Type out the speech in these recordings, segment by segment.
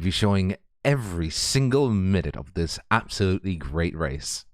you showing every single minute of this absolutely great race.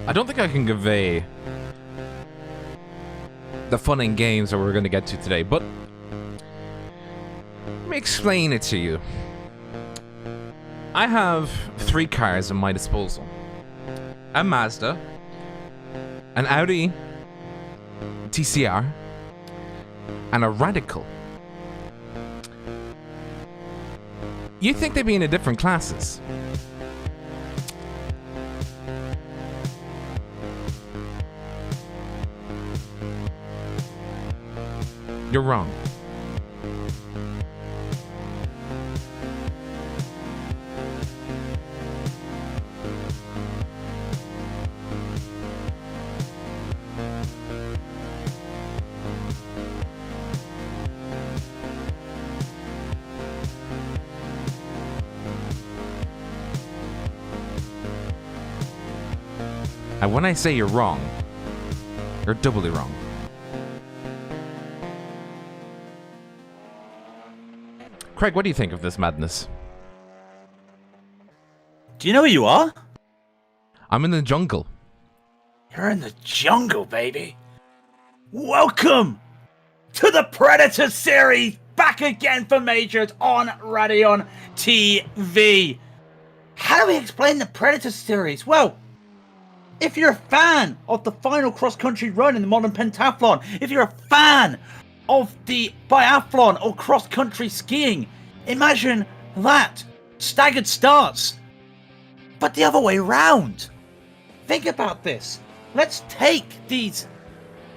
I don't think I can convey the fun and games that we're going to get to today, but let me explain it to you. I have 3 cars at my disposal. A Mazda, an Audi TCR, and a Raidillon. You'd think they'd be in different classes. You're wrong. And when I say you're wrong, you're doubly wrong. Craig, what do you think of this madness? Do you know where you are? I'm in the jungle. You're in the jungle, baby. Welcome to the Predator series, back again for Majors on Raidillon TV. How do we explain the Predator series? Well, if you're a fan of the final cross-country run in the modern pentathlon, if you're a fan of the biathlon or cross-country skiing, imagine that. Staggered starts, but the other way round. Think about this. Let's take these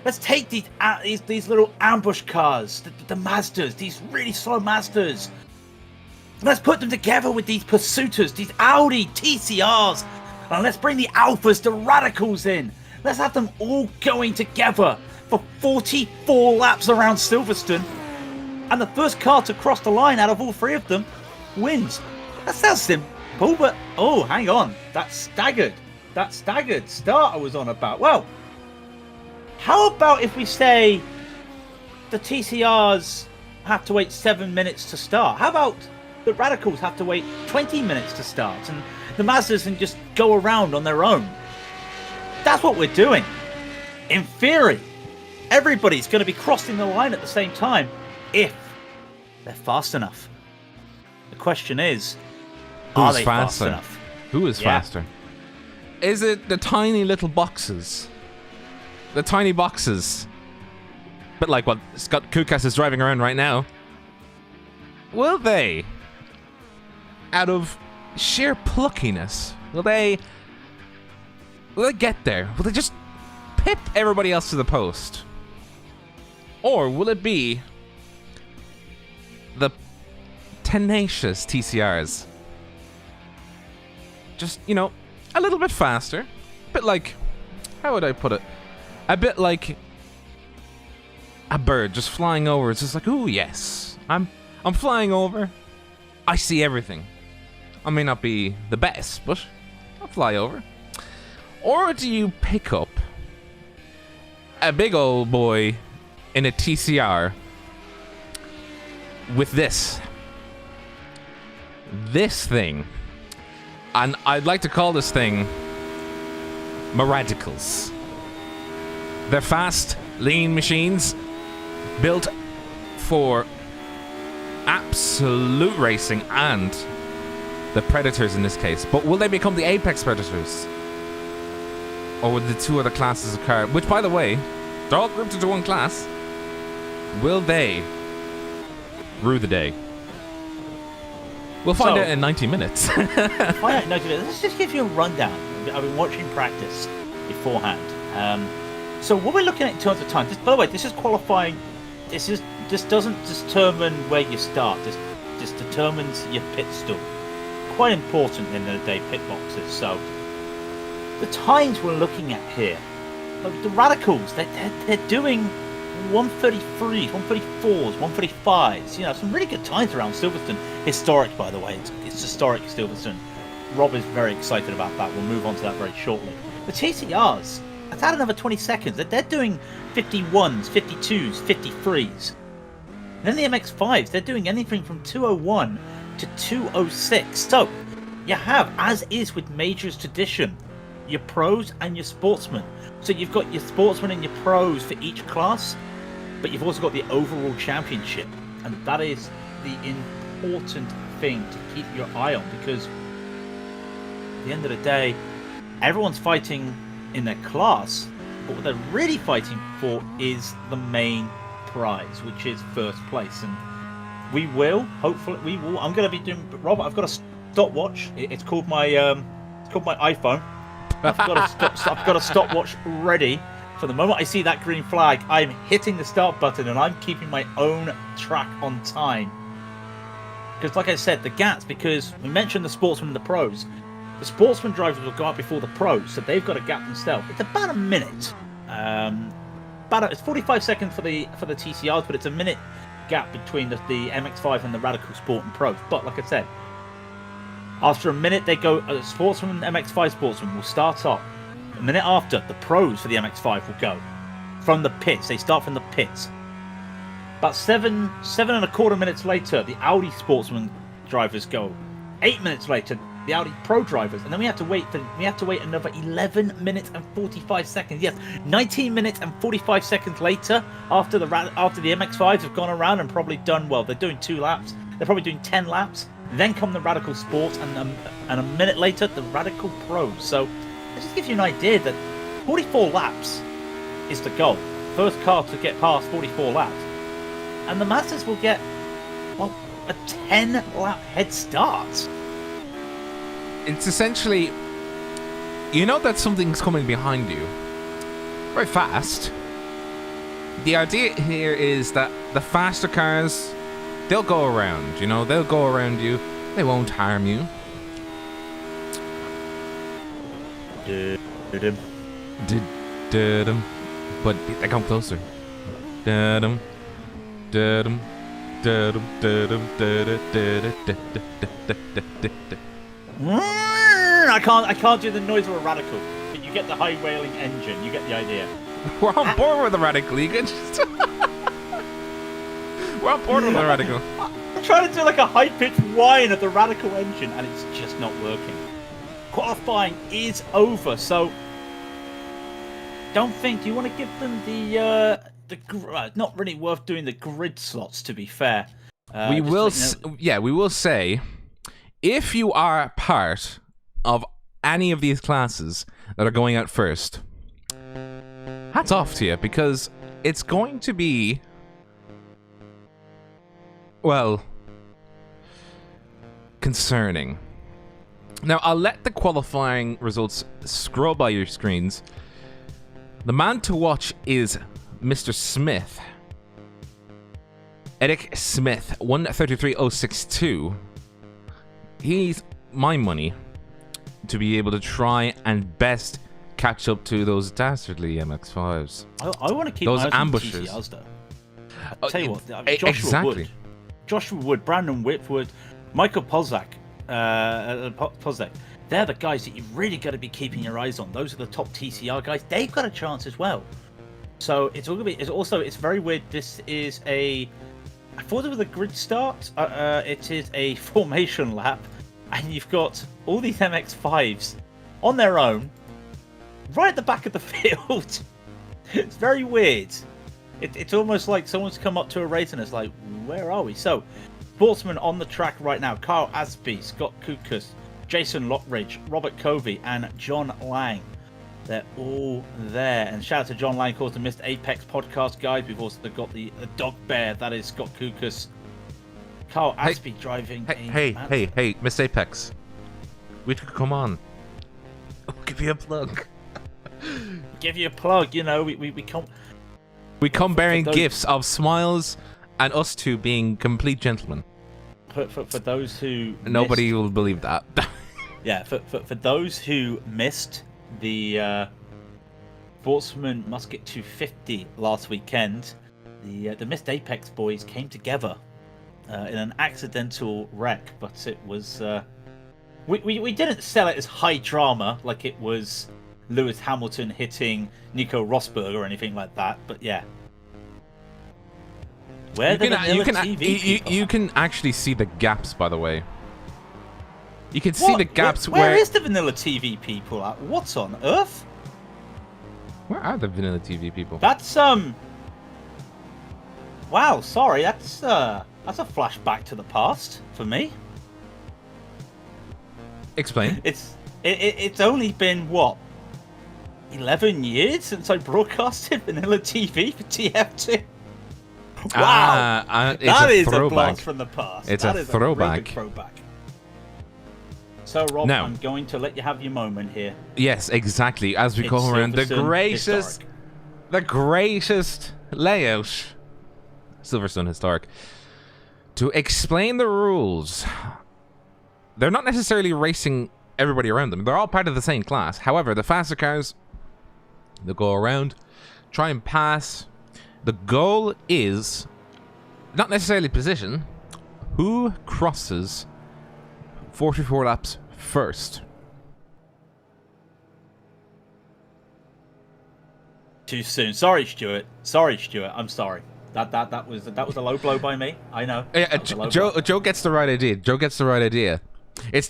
little ambush cars, the Mazdas, these really slow Mazdas. Let's put them together with these Pursuiters, these Audi TCRs, and let's bring the Alphas, the Radicals in. Let's have them all going together for 44 laps around Silverstone, and the first car to cross the line out of all 3 of them wins. That sounds simple, but oh, hang on, that staggered start I was on about. Well, how about if we say the TCRs have to wait 7 minutes to start? How about the Radicals have to wait 20 minutes to start, and the Mazdas can just go around on their own? That's what we're doing. In theory, everybody's going to be crossing the line at the same time if they're fast enough. The question is, are they fast enough? Who is faster? Is it the tiny little boxes? The tiny boxes? But like what Scott Kukas is driving around right now. Will they, out of sheer pluckiness, will they get there? Will they just pip everybody else to the post? Or will it be the tenacious TCRs just, a little bit faster. A bit like, how would I put it? A bit like a bird just flying over. It's just like, ooh, yes. I'm flying over. I see everything. I may not be the best, but I'll fly over. Or do you pick up a big old boy in a TCR with this thing, and I'd like to call this thing Raidillons. They're fast, lean machines built for absolute racing and the Predators in this case. But will they become the Apex Predators? Or will the two other classes of car, which by the way, they're all grouped into one class, will they rue the day? We'll find out in 90 minutes. Find out in 90 minutes. Let's just give you a rundown. I've been watching practice beforehand. So what we're looking at in terms of time, by the way, this is qualifying. This doesn't determine where you start. This determines your pit stall. Quite important in the day, pit boxes. So the times we're looking at here, the Radicals, they're doing 133s, 134s, 135s. You know, some really good times around Silverstone. Historic, by the way. It's historic Silverstone. Rob is very excited about that. We'll move on to that very shortly. The TCRs, that's add another 20 seconds. They're doing 51s, 52s, 53s. And then the MX-5s, they're doing anything from 201 to 206. So, you have, as is with Majors tradition, your pros and your sportsmen. So you've got your sportsmen and your pros for each class, but you've also got the overall championship. And that is the important thing to keep your eye on, because at the end of the day, everyone's fighting in their class, but what they're really fighting for is the main prize, which is first place. And we will, hopefully, I'm going to be doing, Robert, I've got a stopwatch. It's called my iPhone. I've got a stopwatch ready. For the moment I see that green flag, I'm hitting the start button and I'm keeping my own track on time. Because like I said, the gaps, because we mentioned the sportsmen and the pros. The sportsman drivers will go out before the pros, so they've got a gap themselves. It's about a minute. It's 45 seconds for the TCRs, but it's a minute gap between the MX-5 and the Radical Sport and Pros. But like I said, after a minute, they go. Sportsman and MX-5 sportsman will start up. A minute after, the pros for the MX-5 will go from the pits. They start from the pits. About seven and a quarter minutes later, the Audi sportsman drivers go. 8 minutes later, the Audi Pro drivers, and then we have to wait another 11 minutes and 45 seconds. Yes, 19 minutes and 45 seconds later, after the MX-5s have gone around and probably done well. They're doing 2 laps. They're probably doing 10 laps. Then come the Radical Sports, and a minute later, the Radical Pros. So that just gives you an idea that 44 laps is the goal. First car to get past 44 laps, and the Masters will get, well, a 10-lap head start. It's essentially, you know that something's coming behind you very fast. The idea here is that the faster cars, they'll go around, they'll go around you. They won't harm you. But they come closer. I can't do the noise of a Radical, but you get the high wailing engine. You get the idea. We're on board with the Radical. You can just we're on board with the Radical. I'm trying to do like a high-pitched whine of the Radical engine, and it's just not working. Qualifying is over, so don't think you want to give them the not really worth doing the grid slots, to be fair. We will say, if you are part of any of these classes that are going out first, hats off to you, because it's going to be, well, concerning. Now, I'll let the qualifying results scroll by your screens. The man to watch is Mr. Smith. Eric Smith, 133.062. He's my money. to be able to try and best catch up to those dastardly MX-5s. I want to keep those my eyes on ambushes. TCRs, though. I'll tell you what, Joshua exactly. Wood, Brandon Whitwood, Michael Pozak, they're the guys that you've really got to be keeping your eyes on. Those are the top TCR guys. They've got a chance as well. So it's all gonna be. It's very weird. This is I thought it was a grid start. It is a formation lap, and you've got all these MX-5s on their own, right at the back of the field. It's very weird. It's almost like someone's come up to a race and it's like, where are we? So, sportsmen on the track right now: Kyle Aspie, Scott Kukas, Jason Lockridge, Robert Covey, and John Lang. They're all there. And shout out to John Lang, of course, the Missed Apex podcast guys. We've also got the dog bear, that is Scott Kukas. Kyle Aspie driving. Hey, Miss Apex. We could come on. I'll give you a plug. Give you a plug, you know, we come. We come bearing gifts of smiles and us two being complete gentlemen. For those who Nobody will believe that. Yeah, for those who missed the Sportsman Musket 250 last weekend, the Missed Apex boys came together in an accidental wreck, but it was we didn't sell it as high drama like it was Lewis Hamilton hitting Nico Rosberg or anything like that, but yeah. You can actually see the gaps, by the way. You can see the gaps where is the Vanilla TV people at? What on earth? Where are the Vanilla TV people? That's wow, sorry, that's a flashback to the past for me. Explain. It's only been what, 11 years since I broadcasted Vanilla TV for TF2. Wow, that is a blast from the past. It's a throwback. Throwback. So, Rob, now, I'm going to let you have your moment here. Yes, exactly. As we go around the greatest layout, Silverstone Historic, to explain the rules. They're not necessarily racing everybody around them. They're all part of the same class. However, the faster cars, they'll go around, try and pass. The goal is not necessarily position. Who crosses 44 laps first? Too soon. Sorry, Stuart. I'm sorry. That was a low blow by me. I know. Yeah, Joe gets the right idea. It's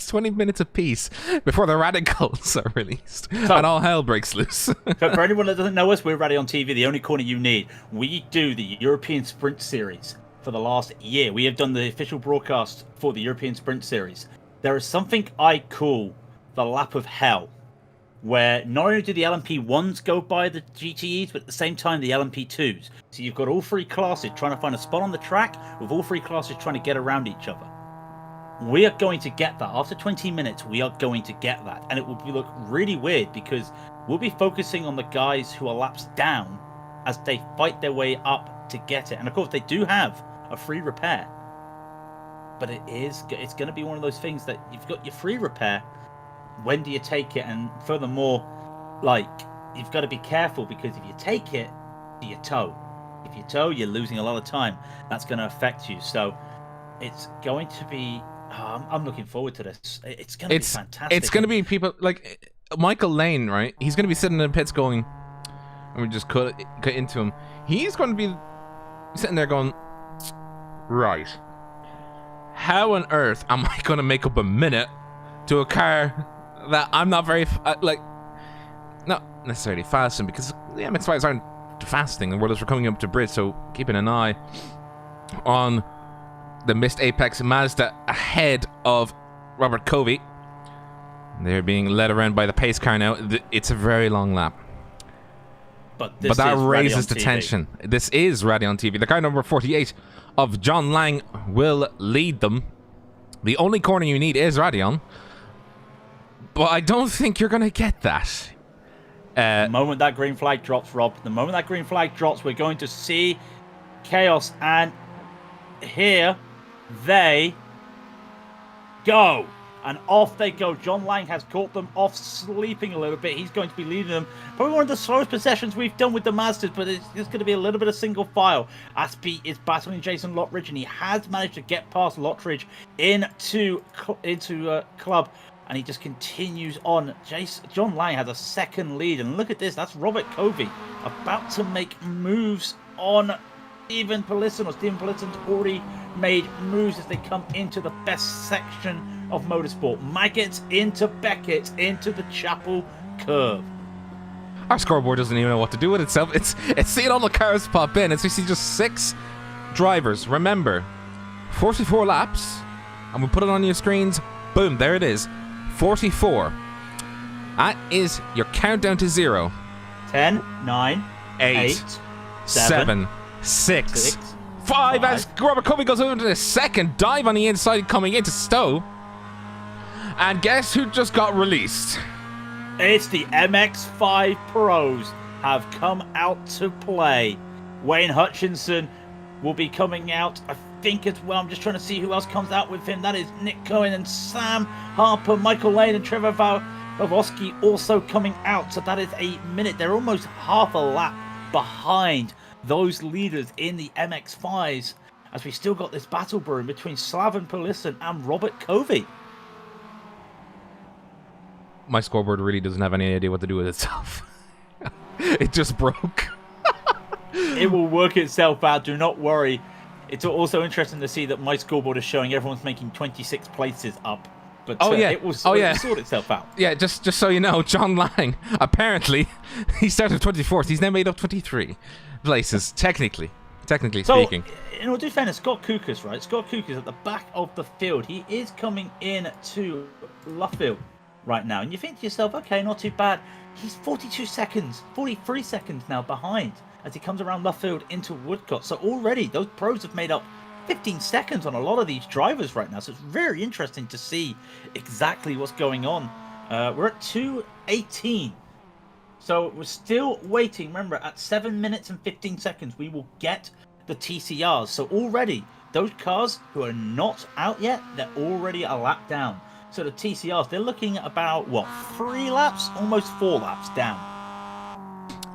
20 minutes apiece before the radicals are released, and all hell breaks loose. For anyone that doesn't know us, we're Raidillon TV, the only corner you need. We do the European Sprint Series for the last year. We have done the official broadcast for the European Sprint Series. There is something I call the Lap of Hell, where not only do the LMP1s go by the GTEs, but at the same time the LMP2s. So you've got all three classes trying to find a spot on the track, with all three classes trying to get around each other. We are going to get that. After 20 minutes, we are going to get that. And it will look really weird because we'll be focusing on the guys who are laps down as they fight their way up to get it. And of course, they do have a free repair. But it's going to be one of those things that you've got your free repair. When do you take it? And furthermore, like, you've got to be careful because if you take it, you tow. If you tow, you're losing a lot of time. That's going to affect you. So it's going to be... I'm looking forward to this. It's going to be fantastic. It's going to be people like Michael Lane, right? He's going to be sitting in the pits going, and we just cut into him. He's going to be sitting there going, right, how on earth am I going to make up a minute to a car that I'm not very, not necessarily fasting, because the MX-5s aren't fasting, and we're coming up to bridge, so keeping an eye on the Missed Apex Mazda ahead of Robert Covey. They're being led around by the pace car now. It's a very long lap. But that raises the tension. This is Raidillon TV. The car number 48 of John Lang will lead them. The only corner you need is Raidillon. But I don't think you're going to get that. The moment that green flag drops, Rob, we're going to see chaos. And here they go. and off they go. John Lang has caught them off sleeping a little bit. He's going to be leading them. Probably one of the slowest possessions we've done with the Masters, but it's going to be a little bit of single file. Aspie is battling Jason Lottridge, and he has managed to get past Lottridge into Club, and he just continues on. John Lang has a second lead, and look at this. That's Robert Covey about to make moves on Stephen Polisson, or Stephen Polisson's already made moves as they come into the best section of motorsport. Maggots into Beckett into the Chapel curve. Our scoreboard doesn't even know what to do with itself. It's seeing all the cars pop in. It's we see just 6 drivers. Remember, 44 laps, and we put it on your screens. Boom, there it is. 44. That is your countdown to 0. 10, 9, 8, 7, 6, 5. As Robert Covey goes over to the second dive on the inside coming into Stowe. And guess who just got released? It's the MX-5 Pros have come out to play. Wayne Hutchinson will be coming out, I think, as well. I'm just trying to see who else comes out with him. That is Nick Cohen and Sam Harper, Michael Lane and Trevor Vavoski also coming out. So that is a minute. They're almost half a lap behind those leaders in the MX-5s, as we still got this battle brewing between Slaven Polisson and Robert Covey. My scoreboard really doesn't have any idea what to do with itself. It just broke. It will work itself out, do not worry. It's also interesting to see that my scoreboard is showing everyone's making 26 places up. But it will sort itself out. Yeah, just so you know, John Lang, apparently, he started 24th. He's now made up 23 places, technically speaking. In all due fairness, Scott Kukas, right? Scott Kukas at the back of the field. He is coming in to Luffield right now. And you think to yourself, okay, not too bad. He's 43 seconds now behind as he comes around Luffield into Woodcott. So already those pros have made up 15 seconds on a lot of these drivers right now. So it's very interesting to see exactly what's going on. We're at 2:18. So we're still waiting. Remember, at 7 minutes and 15 seconds, we will get the TCRs. So already, those cars who are not out yet, they're already a lap down. So the TCRs, they're looking at about, 3 laps? Almost 4 laps down.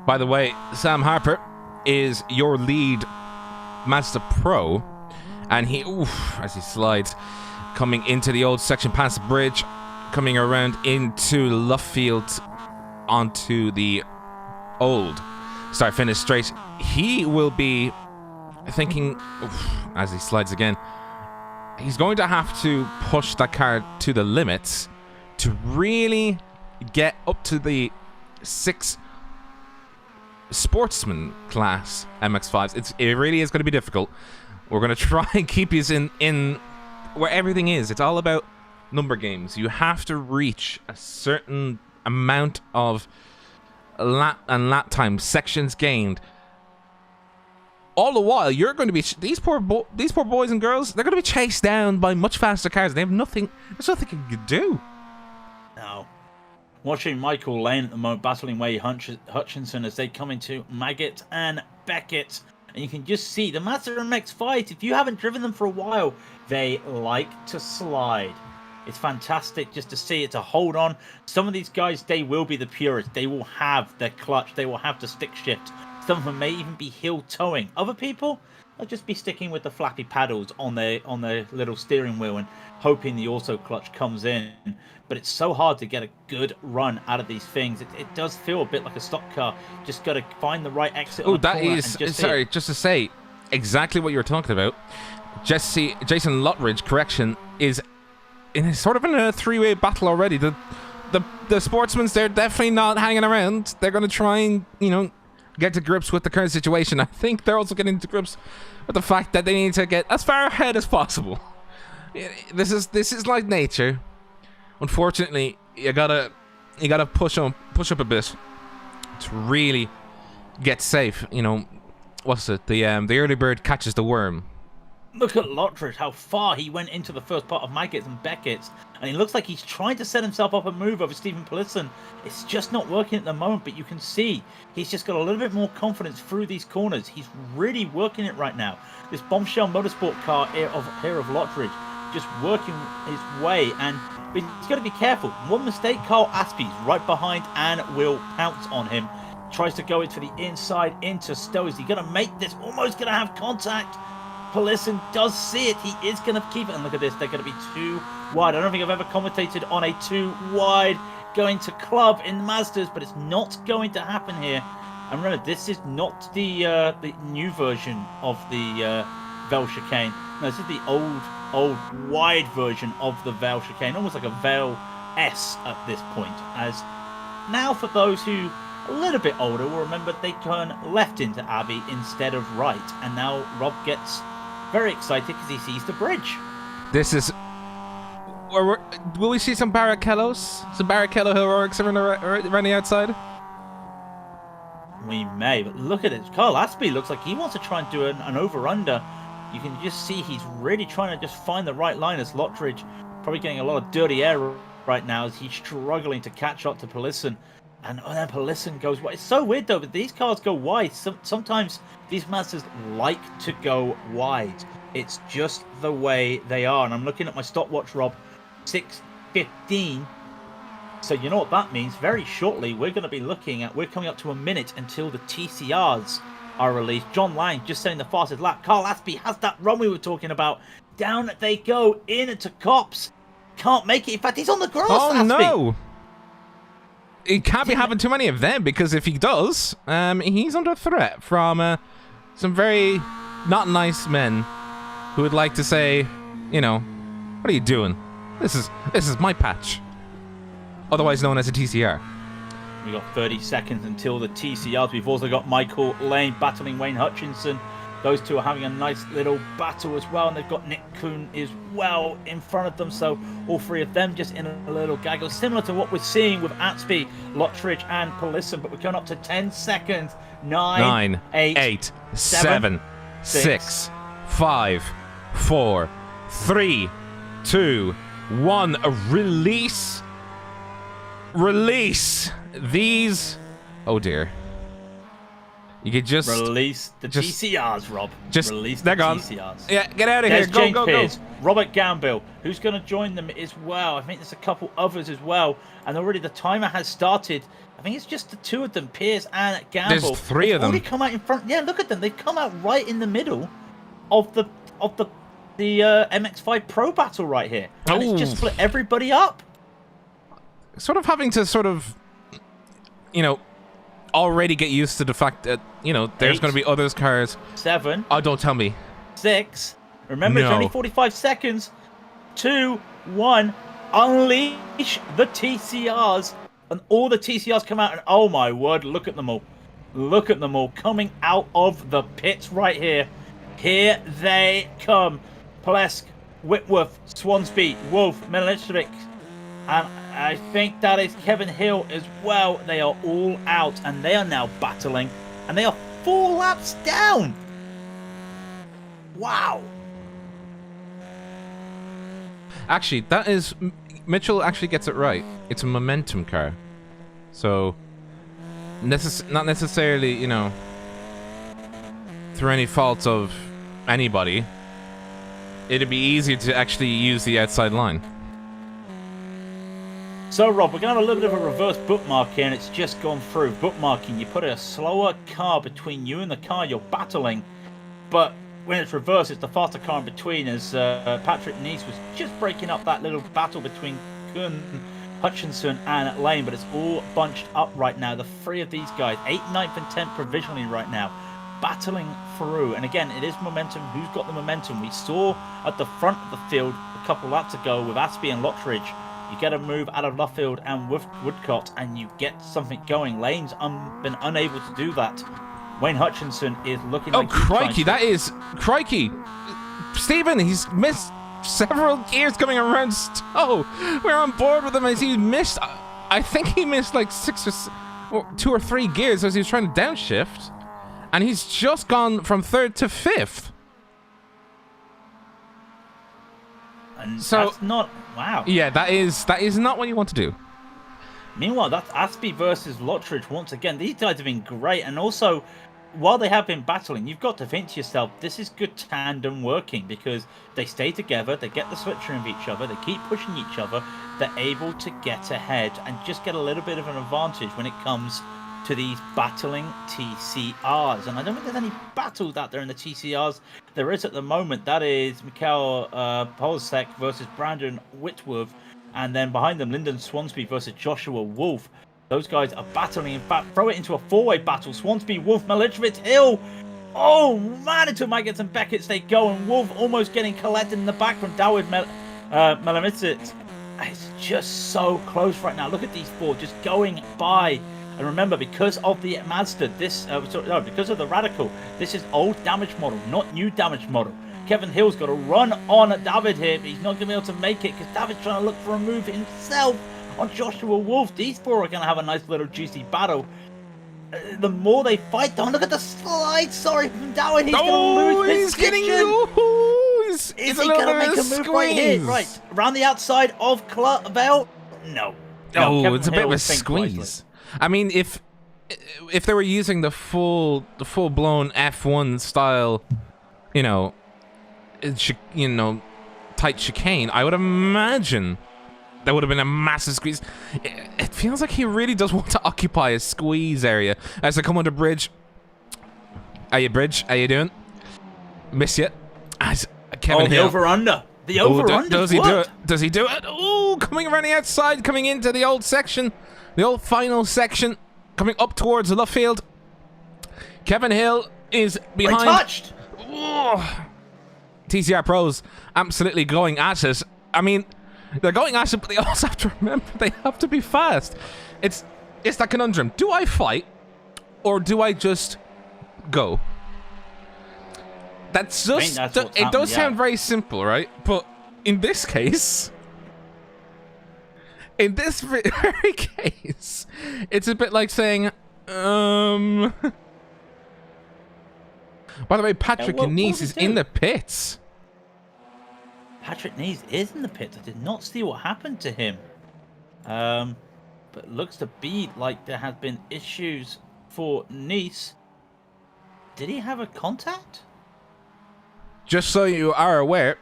By the way, Sam Harper is your lead Mazda Pro. And he, as he slides, coming into the old section past the bridge, coming around into Luffield onto the old start-finish straight. He will be thinking, as he slides again, he's going to have to push that car to the limits to really get up to the 6 sportsman class MX-5s. It really is going to be difficult. We're going to try and keep you in where everything is. It's all about number games. You have to reach a certain amount of lap time, sections gained. All the while, you're going to be these poor boys and girls. They're going to be chased down by much faster cars. They have nothing. There's nothing you can do. No. Watching Michael Lane at the moment battling Wayne Hutchinson as they come into Maggot and Beckett. And you can just see the Mazda MX-5s, if you haven't driven them for a while, they like to slide. It's fantastic just to see it, to hold on. Some of these guys, they will be the purest. They will have their clutch. They will have the stick shift. Some of them may even be heel towing. Other people, they'll just be sticking with the flappy paddles on their little steering wheel and hoping the auto clutch comes in. But it's so hard to get a good run out of these things. It does feel a bit like a stock car. Just got to find the right exit. Oh, that is, sorry, just to say exactly what you were talking about. Jason Lottridge, correction, is in a sort of in a 3-way battle already. The sportsmen, they're definitely not hanging around. They're going to try and, get to grips with the current situation. I think they're also getting to grips with the fact that they need to get as far ahead as possible. This is like nature. Unfortunately, you gotta push up a bit to really get safe. What's it? The early bird catches the worm. Look at Lottridge, how far he went into the first part of Maggots and Beckett's, and he looks like he's trying to set himself up a move over Stephen Polisson. It's just not working at the moment, but you can see he's just got a little bit more confidence through these corners. He's really working it right now. This bombshell motorsport car here of Lottridge, just working his way, but he's got to be careful. One mistake, Carl Aspie's right behind and will pounce on him. Tries to go into the inside into Stowe. Is he going to make this? Almost going to have contact. Polisson does see it. He is going to keep it. And look at this. They're going to be too wide. I don't think I've ever commentated on a too wide going to club in Mazdas, but it's not going to happen here. And remember, this is not the new version of the Vale chicane. No, this is the old wide version of the Vale chicane, almost like a Vale S at this point. As now, for those who a little bit older will remember, they turn left into Abbey instead of right, and now Rob gets very excited because he sees the bridge. This is. Will we see some Barrichellos? Some Barrichello heroics around the outside? We may, but look at it. Carl Aspie looks like he wants to try and do an over-under. You can just see he's really trying to just find the right line, as Lottridge probably getting a lot of dirty air right now as he's struggling to catch up to Polisson. And then Polisson goes wide. It's so weird though, but these cars go wide. Sometimes these Mazdas like to go wide. It's just the way they are. And I'm looking at my stopwatch, Rob, 6:15. So you know what that means. Very shortly, we're going to be we're coming up to a minute until the TCRs are released. John Lang just saying the fastest lap. Carl Aspie has that run we were talking about. Down they go, into Copse. Can't make it. In fact, he's on the grass. Oh, Aspie. No. He can't be having too many of them, because if he does, he's under threat from some very not nice men who would like to say, you know, what are you doing? This is my patch. Otherwise known as a TCR. We got 30 seconds until the TCRs. We've also got Michael Lane battling Wayne Hutchinson. Those two are having a nice little battle as well, and they've got Nick Kuhn as well in front of them. So all three of them just in a little gaggle, similar to what we're seeing with Aspie, Lottridge, and Polisson. But we're going up to 10 seconds. 9, 8, 7, 6, 5, 4, 3, 2, 1. A release these. Oh dear. You could just release the TCRs, Rob. Just release they're the gone. TCRs. Yeah, get out of here. Go, James go, Pierce, go. Robert Gambill, who's going to join them as well. I think there's a couple others as well, and already the timer has started. I think it's just the two of them, Pierce and Gambill. There's three of them. Already come out in front. Yeah, look at them. They've come out right in the middle of the MX-5 Pro battle right here, and it's just split everybody up. Sort of having to already get used to the fact that, there's going to be others cars. 7. Oh, don't tell me. 6. Remember, It's only 45 seconds. 2, 1. Unleash the TCRs. And all the TCRs come out, and oh my word, look at them all. Look at them all coming out of the pits right here. Here they come. Plesk, Whitworth, Swansby, Wolf, Milicevic, and I think that is Kevin Hill as well. They are all out, and they are now battling, and they are 4 laps down. Wow. Actually, that is... Mitchell actually gets it right. It's a momentum car. So, not necessarily, through any fault of anybody, it'd be easier to actually use the outside line. So, Rob, we're going to have a little bit of a reverse bookmark here, and it's just gone through. Bookmarking, you put a slower car between you and the car you're battling, but when it's reversed, it's the faster car in between, as Patrick Nice was just breaking up that little battle between Kuhn, Hutchinson, and Lane, but it's all bunched up right now. The 3 of these guys, 8th, 9th, and 10th provisionally right now, battling through. And again, it is momentum. Who's got the momentum? We saw at the front of the field a couple laps ago with Aspie and Lottridge. You get a move out of Luffield and Woodcott, and you get something going. Lane's been unable to do that. Wayne Hutchinson is looking like... Oh, crikey, that is... Crikey! Stephen, he's missed several gears coming around Stowe. We're on board with him as he missed... I think he missed like 2 or 3 gears as he was trying to downshift. And he's just gone from 3rd to 5th. And so, that's not... Wow. Yeah, that is not what you want to do. Meanwhile, that's Aspie versus Lottridge once again. These guys have been great. And also, while they have been battling, you've got to think to yourself, this is good tandem working because they stay together, they get the switcher of each other, they keep pushing each other, they're able to get ahead and just get a little bit of an advantage when it comes to these battling TCRs. And I don't think there's any battles out there in the TCRs. There is at the moment. That is Mikhail Polsek versus Brandon Whitworth. And then behind them, Lyndon Swansby versus Joshua Wolf. Those guys are battling. In fact, throw it into a four-way battle. Swansby, Wolf, Milicevic, Hill. Oh, man, into Maggots and Beckett's they go. And Wolf almost getting collected in the back from Dawid Melimitic. It's just so close right now. Look at these four just going by. And remember, because of the Mazda, because of the Radical, this is old damage model, not new damage model. Kevin Hill's got to run on at David here, but he's not going to be able to make it because David's trying to look for a move himself on Joshua Wolf. These four are going to have a nice little juicy battle. The more they fight, don't look at the slide. Sorry, from Dawid, he's going to lose his kitchen. Is he going to make a move right here? Right, around the outside of Clavel? No. Oh, it's a bit of a squeeze. I mean, if they were using the full blown F1 style, tight chicane, I would imagine that would have been a massive squeeze. It feels like he really does want to occupy a squeeze area as I come under bridge. Bridge? How you doing? Miss you. As Kevin Hill. The over-under. The over-under. Does he do it? Does he do it? Oh, coming around the outside, coming into the old section. The old final section, coming up towards Luffield. Kevin Hill is behind. Touched. Oh. TCR Pros absolutely going at it. I mean, they're going at it, but they also have to remember they have to be fast. It's that conundrum. Do I fight, or do I just go? That's just. It does sound very simple, right? But in this case. In this very case, it's a bit like saying, by the way, Patrick Nice is in the pits. Patrick Nice is in the pits. I did not see what happened to him. But it looks to be like there have been issues for Nice. Did he have a contact? Just so you are aware,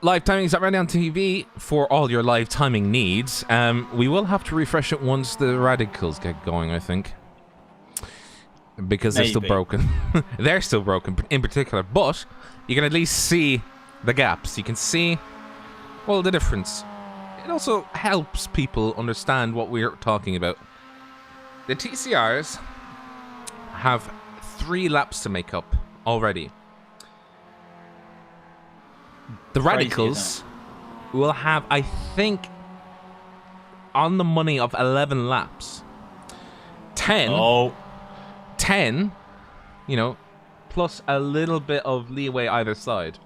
live timing is at Raidillon TV for all your live timing needs. We will have to refresh it once the radicals get going, I think. Because they're still broken. They're still broken in particular, but you can at least see the gaps. You can see, well, the difference. It also helps people understand what we're talking about. The TCRs have 3 laps to make up already. The radicals will have, I think, on the money of 11 laps. 10, plus a little bit of leeway either side.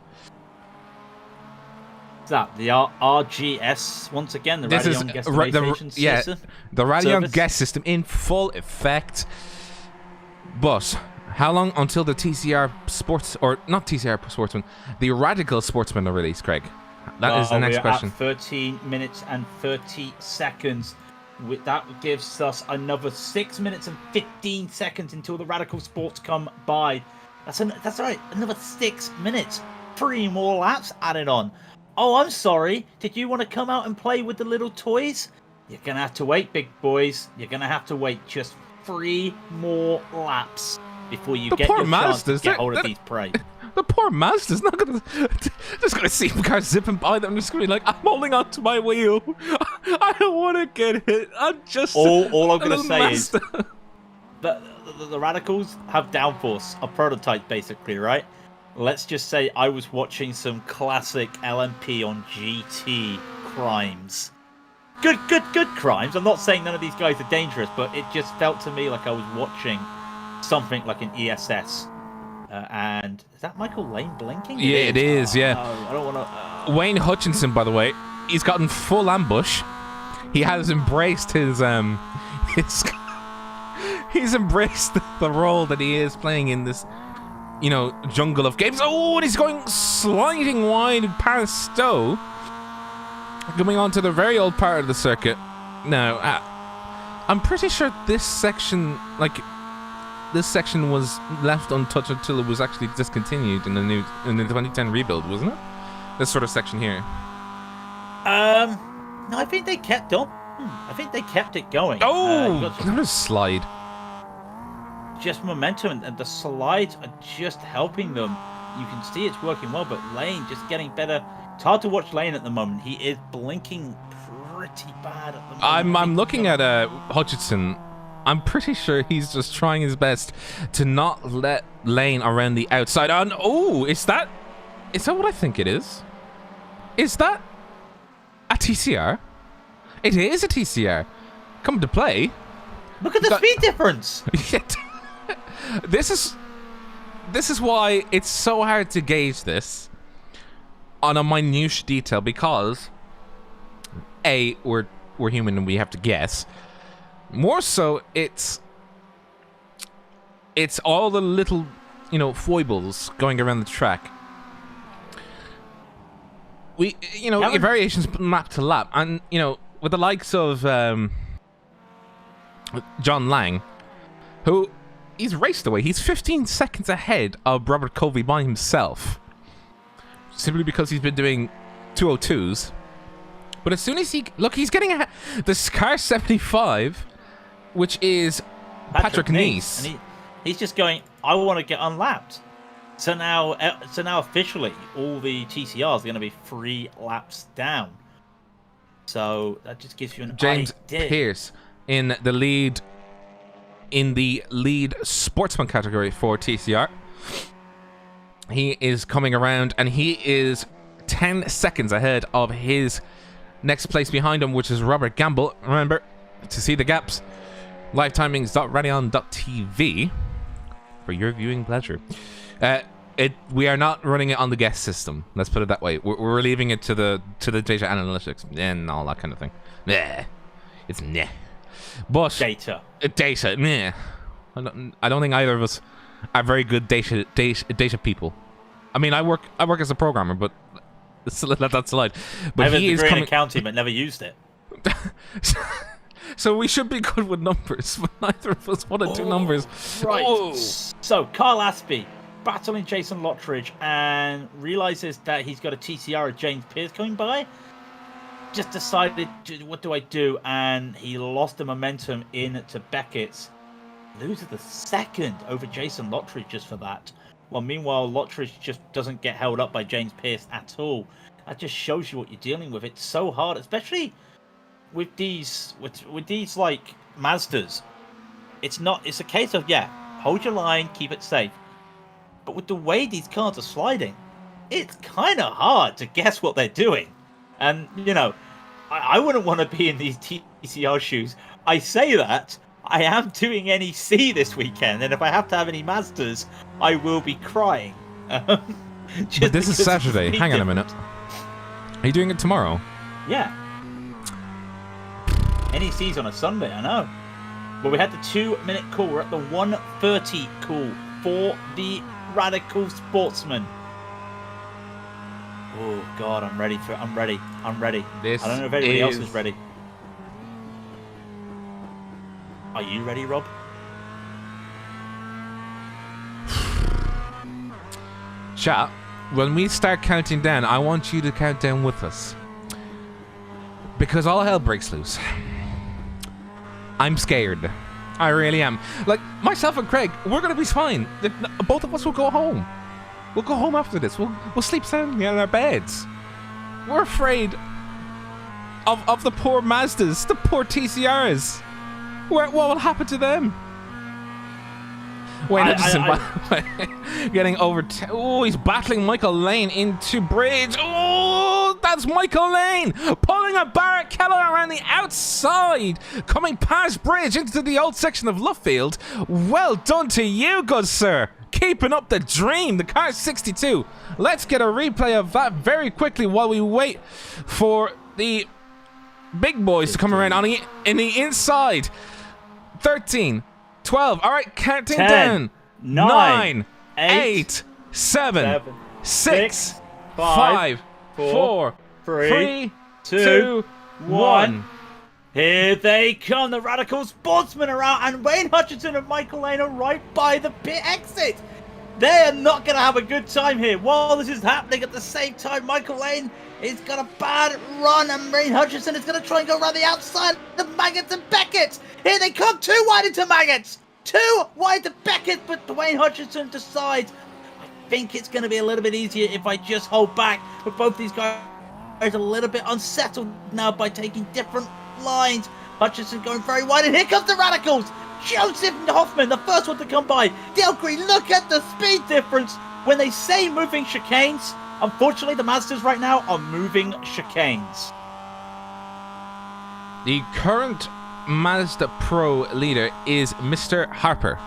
Is that the RGS once again? The Raidillon guesstimation system? The Raidillon guess system in full effect. But how long until the TCR Sports, or not TCR Sportsman, the Radical Sportsman are released, Craig? That is the next question. At 13 minutes and 30 seconds. That gives us another 6 minutes and 15 seconds until the Radical Sports come by. That's right, another 6 minutes. 3 more laps added on. Oh, I'm sorry. Did you want to come out and play with the little toys? You're going to have to wait, big boys. You're going to have to wait just 3 more laps before you get your chance to get hold of these prey. The poor Mazda's not gonna just gonna see the car zipping by them. Just gonna be like, I'm holding on to my wheel. I don't want to get hit. I'm just all I'm gonna say Mazda. Is the Radicals have downforce, a prototype basically, right? Let's just say I was watching some classic LMP on GT crimes. Good crimes. I'm not saying none of these guys are dangerous, but it just felt to me like I was watching something like an ESS. And is that Michael Lane blinking? Yeah, it is. Yeah. No, I don't want to. Wayne Hutchinson, by the way, he's gotten full ambush. He has embraced his he's embraced the role that he is playing in this, jungle of games. Oh, and he's going sliding wide past Stowe, coming on to the very old part of the circuit. Now, I'm pretty sure this section, this section was left untouched until it was actually discontinued in the 2010 rebuild, wasn't it? This sort of section here. No, I think they kept on. I think they kept it going. Oh, another slide. Just momentum, and the slides are just helping them. You can see it's working well, but Lane just getting better. It's hard to watch Lane at the moment. He is blinking pretty bad at the moment. I'm looking at Hutchinson. I'm pretty sure he's just trying his best to not let Lane around the outside. And is that what I think it is? Is that a TCR? It is a TCR. Come to play. Look at the speed difference. This is why it's so hard to gauge this on a minute detail, because A, we're human and we have to guess. More so, it's all the little, foibles going around the track. Variations map to lap, and with the likes of John Lang, who he's raced away. He's 15 seconds ahead of Robert Covey by himself, simply because he's been doing 202s. But as soon as he's getting ahead. The car 75, which is Patrick Nice. And he's just going, I want to get unlapped. So now officially, all the TCRs are going to be 3 laps down. So that just gives you an James idea. Pierce in the lead sportsman category for TCR. He is coming around, and he is 10 seconds ahead of his next place behind him, which is Robert Gamble. Remember to see the gaps, livetimings.raidillon.tv for your viewing pleasure. We are not running it on the guest system. Let's put it that way. We're leaving it to the data analytics and all that kind of thing. Nah, it's nah. But data. Nah. I don't think either of us are very good data people. I mean, I work as a programmer, but let that slide. But I have a degree in accounting, but never used it. So we should be good with numbers, but neither of us want to do numbers. Right. Oh. So Carl Aspey battling Jason Lottridge and realizes that he's got a TCR of James Pierce coming by. Just decided, what do I do? And he lost the momentum into Beckett's. Loses the second over Jason Lottridge just for that. Well, meanwhile, Lottridge just doesn't get held up by James Pierce at all. That just shows you what you're dealing with. It's so hard, especially with these like Mazdas. It's a case of, hold your line, keep it safe. But with the way these cars are sliding, it's kind of hard to guess what they're doing. And, I wouldn't want to be in these TCR shoes. I say that. I am doing NEC this weekend, and if I have to have any Mazdas, I will be crying. But this is Saturday. Hang on a minute. Are you doing it tomorrow? Yeah. NEC's on a Sunday, I know. Well, we had the 2-minute call. We're at the 1:30 call for the Radical Sportsman. Oh, God, I'm ready. I'm ready. I don't know if anybody else is ready. Are you ready, Rob? Chat, when we start counting down, I want you to count down with us. Because all hell breaks loose. I'm scared. I really am. Like, myself and Craig, we're going to be fine. Both of us will go home. We'll go home after this. We'll sleep soundly in our beds. We're afraid of the poor Mazdas, the poor TCRs. What will happen to them? Wayne Hutchinson, by the way, getting over. He's battling Michael Lane into bridge. Oh, that's Michael Lane pulling a Barrichello around the outside, coming past bridge into the old section of Luffield. Well done to you, good sir. Keeping up the dream. The car 62. Let's get a replay of that very quickly while we wait for the big boys to come around in the inside. 13, 12. All right, counting 10, down. 9, 8, 7, 6, 5, 4, 3, 2, 1. Here they come. The Radical Sportsmen are out, and Wayne Hutchinson and Michael Lane are right by the pit exit. They are not going to have a good time here. While this is happening at the same time, Michael Lane has got a bad run, and Wayne Hutchinson is going to try and go around the outside of Maggots and Beckett. Here they come, 2 wide into Maggots, 2 wide to Beckett, but Wayne Hutchinson decides, I think it's going to be a little bit easier if I just hold back. But both these guys are a little bit unsettled now by taking different lines. Hutchinson going very wide, and here comes the Radicals. Joseph Hoffman, the first one to come by. Dale Green, look at the speed difference. When they say moving chicanes, unfortunately the Mazdas right now are moving chicanes. The current Mazda Pro leader is Mr. Harper.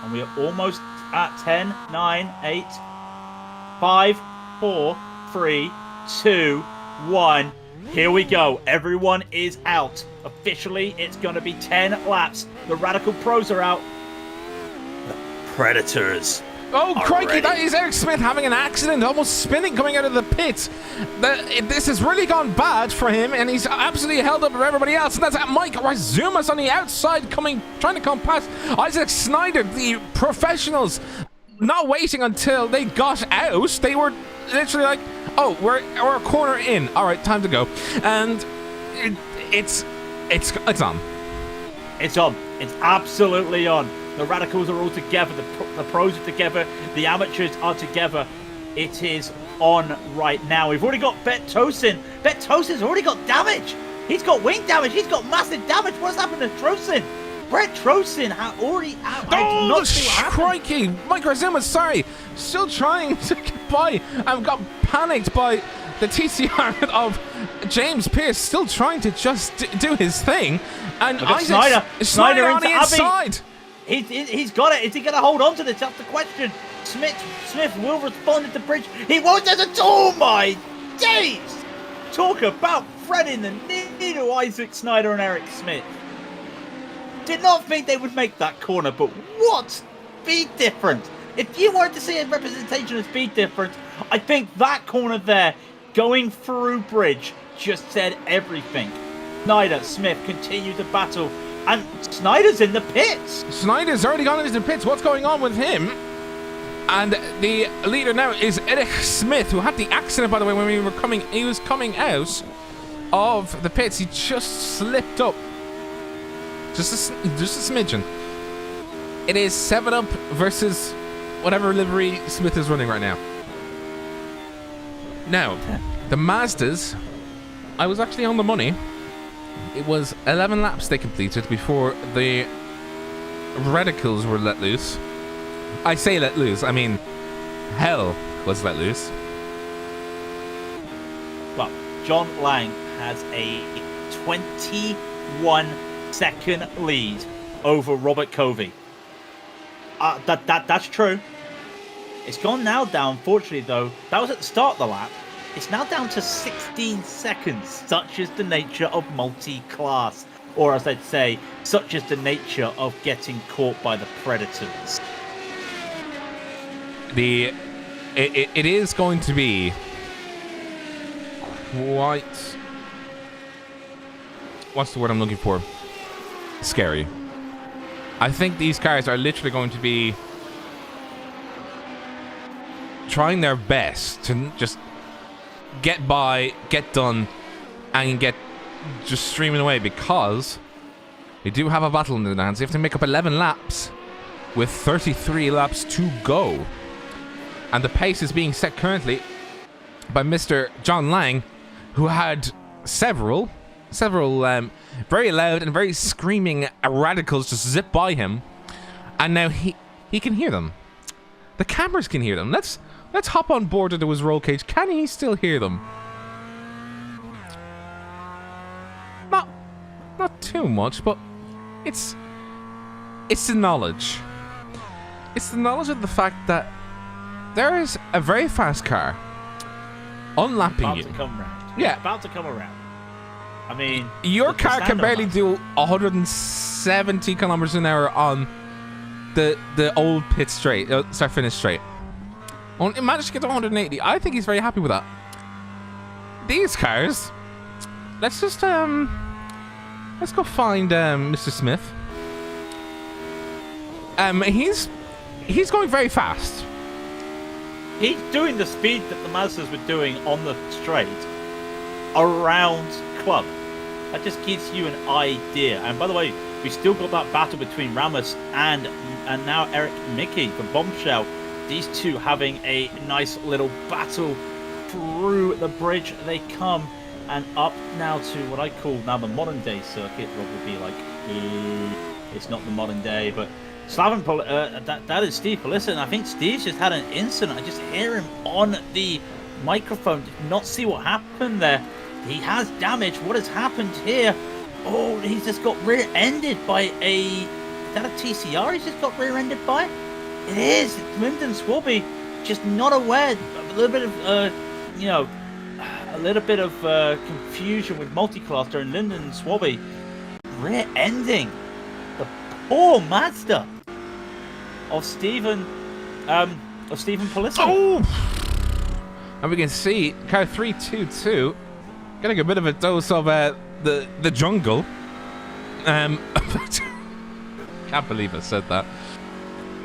And we are almost at 10, 9, 8, 5, 4, 3, 2, 1. Here we go. Everyone is out. Officially, it's going to be 10 laps. The Radical Pros are out. The Predators. Oh, crikey, that is Eric Smith having an accident, almost spinning coming out of the pits. This has really gone bad for him, and he's absolutely held up for everybody else. And that's Mike Razumas on the outside trying to come past Isaac Snyder, the professionals. Not waiting until they got out. They were literally like, oh, we're a corner in. All right, time to go. And it's on. It's on. It's absolutely on. The Radicals are all together. The pros are together. The amateurs are together. It is on right now. We've already got Bet Tosin. Bet Tosin's already got damage. He's got wing damage. He's got massive damage. What's happened to Trosin? Brett Trosin already out. Oh, crikey. Mike Razumas, sorry. Still trying to get by. I've got panicked by the TCR of James Pierce, still trying to just do his thing. And Isaac Snyder on the inside. He's got it. Is he going to hold on to this? That's the question. Smith will respond at the bridge. He won't. There's a oh my days! Talk about threading the needle, Isaac Snyder and Eric Smith. Did not think they would make that corner, but what speed difference! If you wanted to see a representation of speed difference, I think that corner there, going through bridge, just said everything. Snyder, Smith continue to battle, and Snyder's in the pits. Snyder's already gone into the pits. What's going on with him? And the leader now is Eric Smith, who had the accident, by the way, when he was coming out of the pits. He just slipped up. Just a smidgen. It is 7-Up versus whatever livery Smith is running right now. Now, the Mazdas, I was actually on the money. It was 11 laps they completed before the Radicals were let loose. I say let loose, I mean hell was let loose. Well, John Lang has a 21-second lead over Robert Covey. That's true. It's gone now down, fortunately though. That was at the start of the lap. It's now down to 16 seconds. Such is the nature of multi-class. Or as I'd say, such is the nature of getting caught by the Predators. It is going to be quite... What's the word I'm looking for? Scary. I think these cars are literally going to be trying their best to just get by, get done, and get just streaming away, because they do have a battle in their hands. They have to make up 11 laps with 33 laps to go. And the pace is being set currently by Mr. John Lang, who had several very loud and very screaming radicals just zip by him, and now he can hear them. The cameras can hear them. Let's hop on board into his roll cage. Can he still hear them? Not too much, but it's the knowledge. It's the knowledge of the fact that there is a very fast car unlapping you. About to come around. Yeah. About to come around. I mean... Your car can barely do 170 kilometers an hour on the old pit straight, finish straight. He managed to get to 180. I think he's very happy with that. These cars, let's just let's go find Mr. Smith. He's going very fast. He's doing the speed that the Mazdas were doing on the straight around Club. That just gives you an idea. And by the way, we still got that battle between Ramos and now Eric Mickey, the Bombshell. These two having a nice little battle through the bridge. They come and up now to what I call now the modern day circuit. Rob would be like, it's not the modern day, but that is Steve Palissa, and I think Steve's just had an incident. I just hear him on the microphone. Did not see what happened there. He has damage. What has happened here? Oh, he's just got rear-ended by is that a TCR he's just got rear-ended by? It is. It's Lyndon Swabby, just not aware. A little bit of confusion with multi-class during Lyndon Swabby rear-ending the poor Mazda of Stephen Palissa. Oh! And we can see car 322 getting a bit of a dose of the jungle. Can't believe I said that.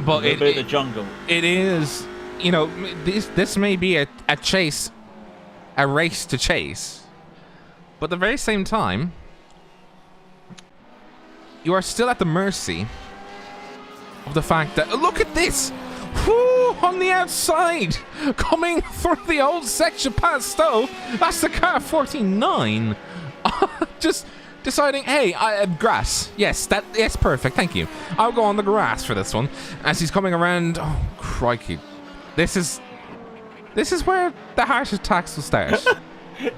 But the jungle. It is, this may be a chase, a race to chase, but at the very same time, you are still at the mercy of the fact that, look at this! Whoo, on the outside, coming through the old section past Stowe, that's the car 49. Just deciding, hey, grass. Yes, yes, perfect, thank you. I'll go on the grass for this one. As he's coming around, oh, crikey. This is where the heart attacks will start.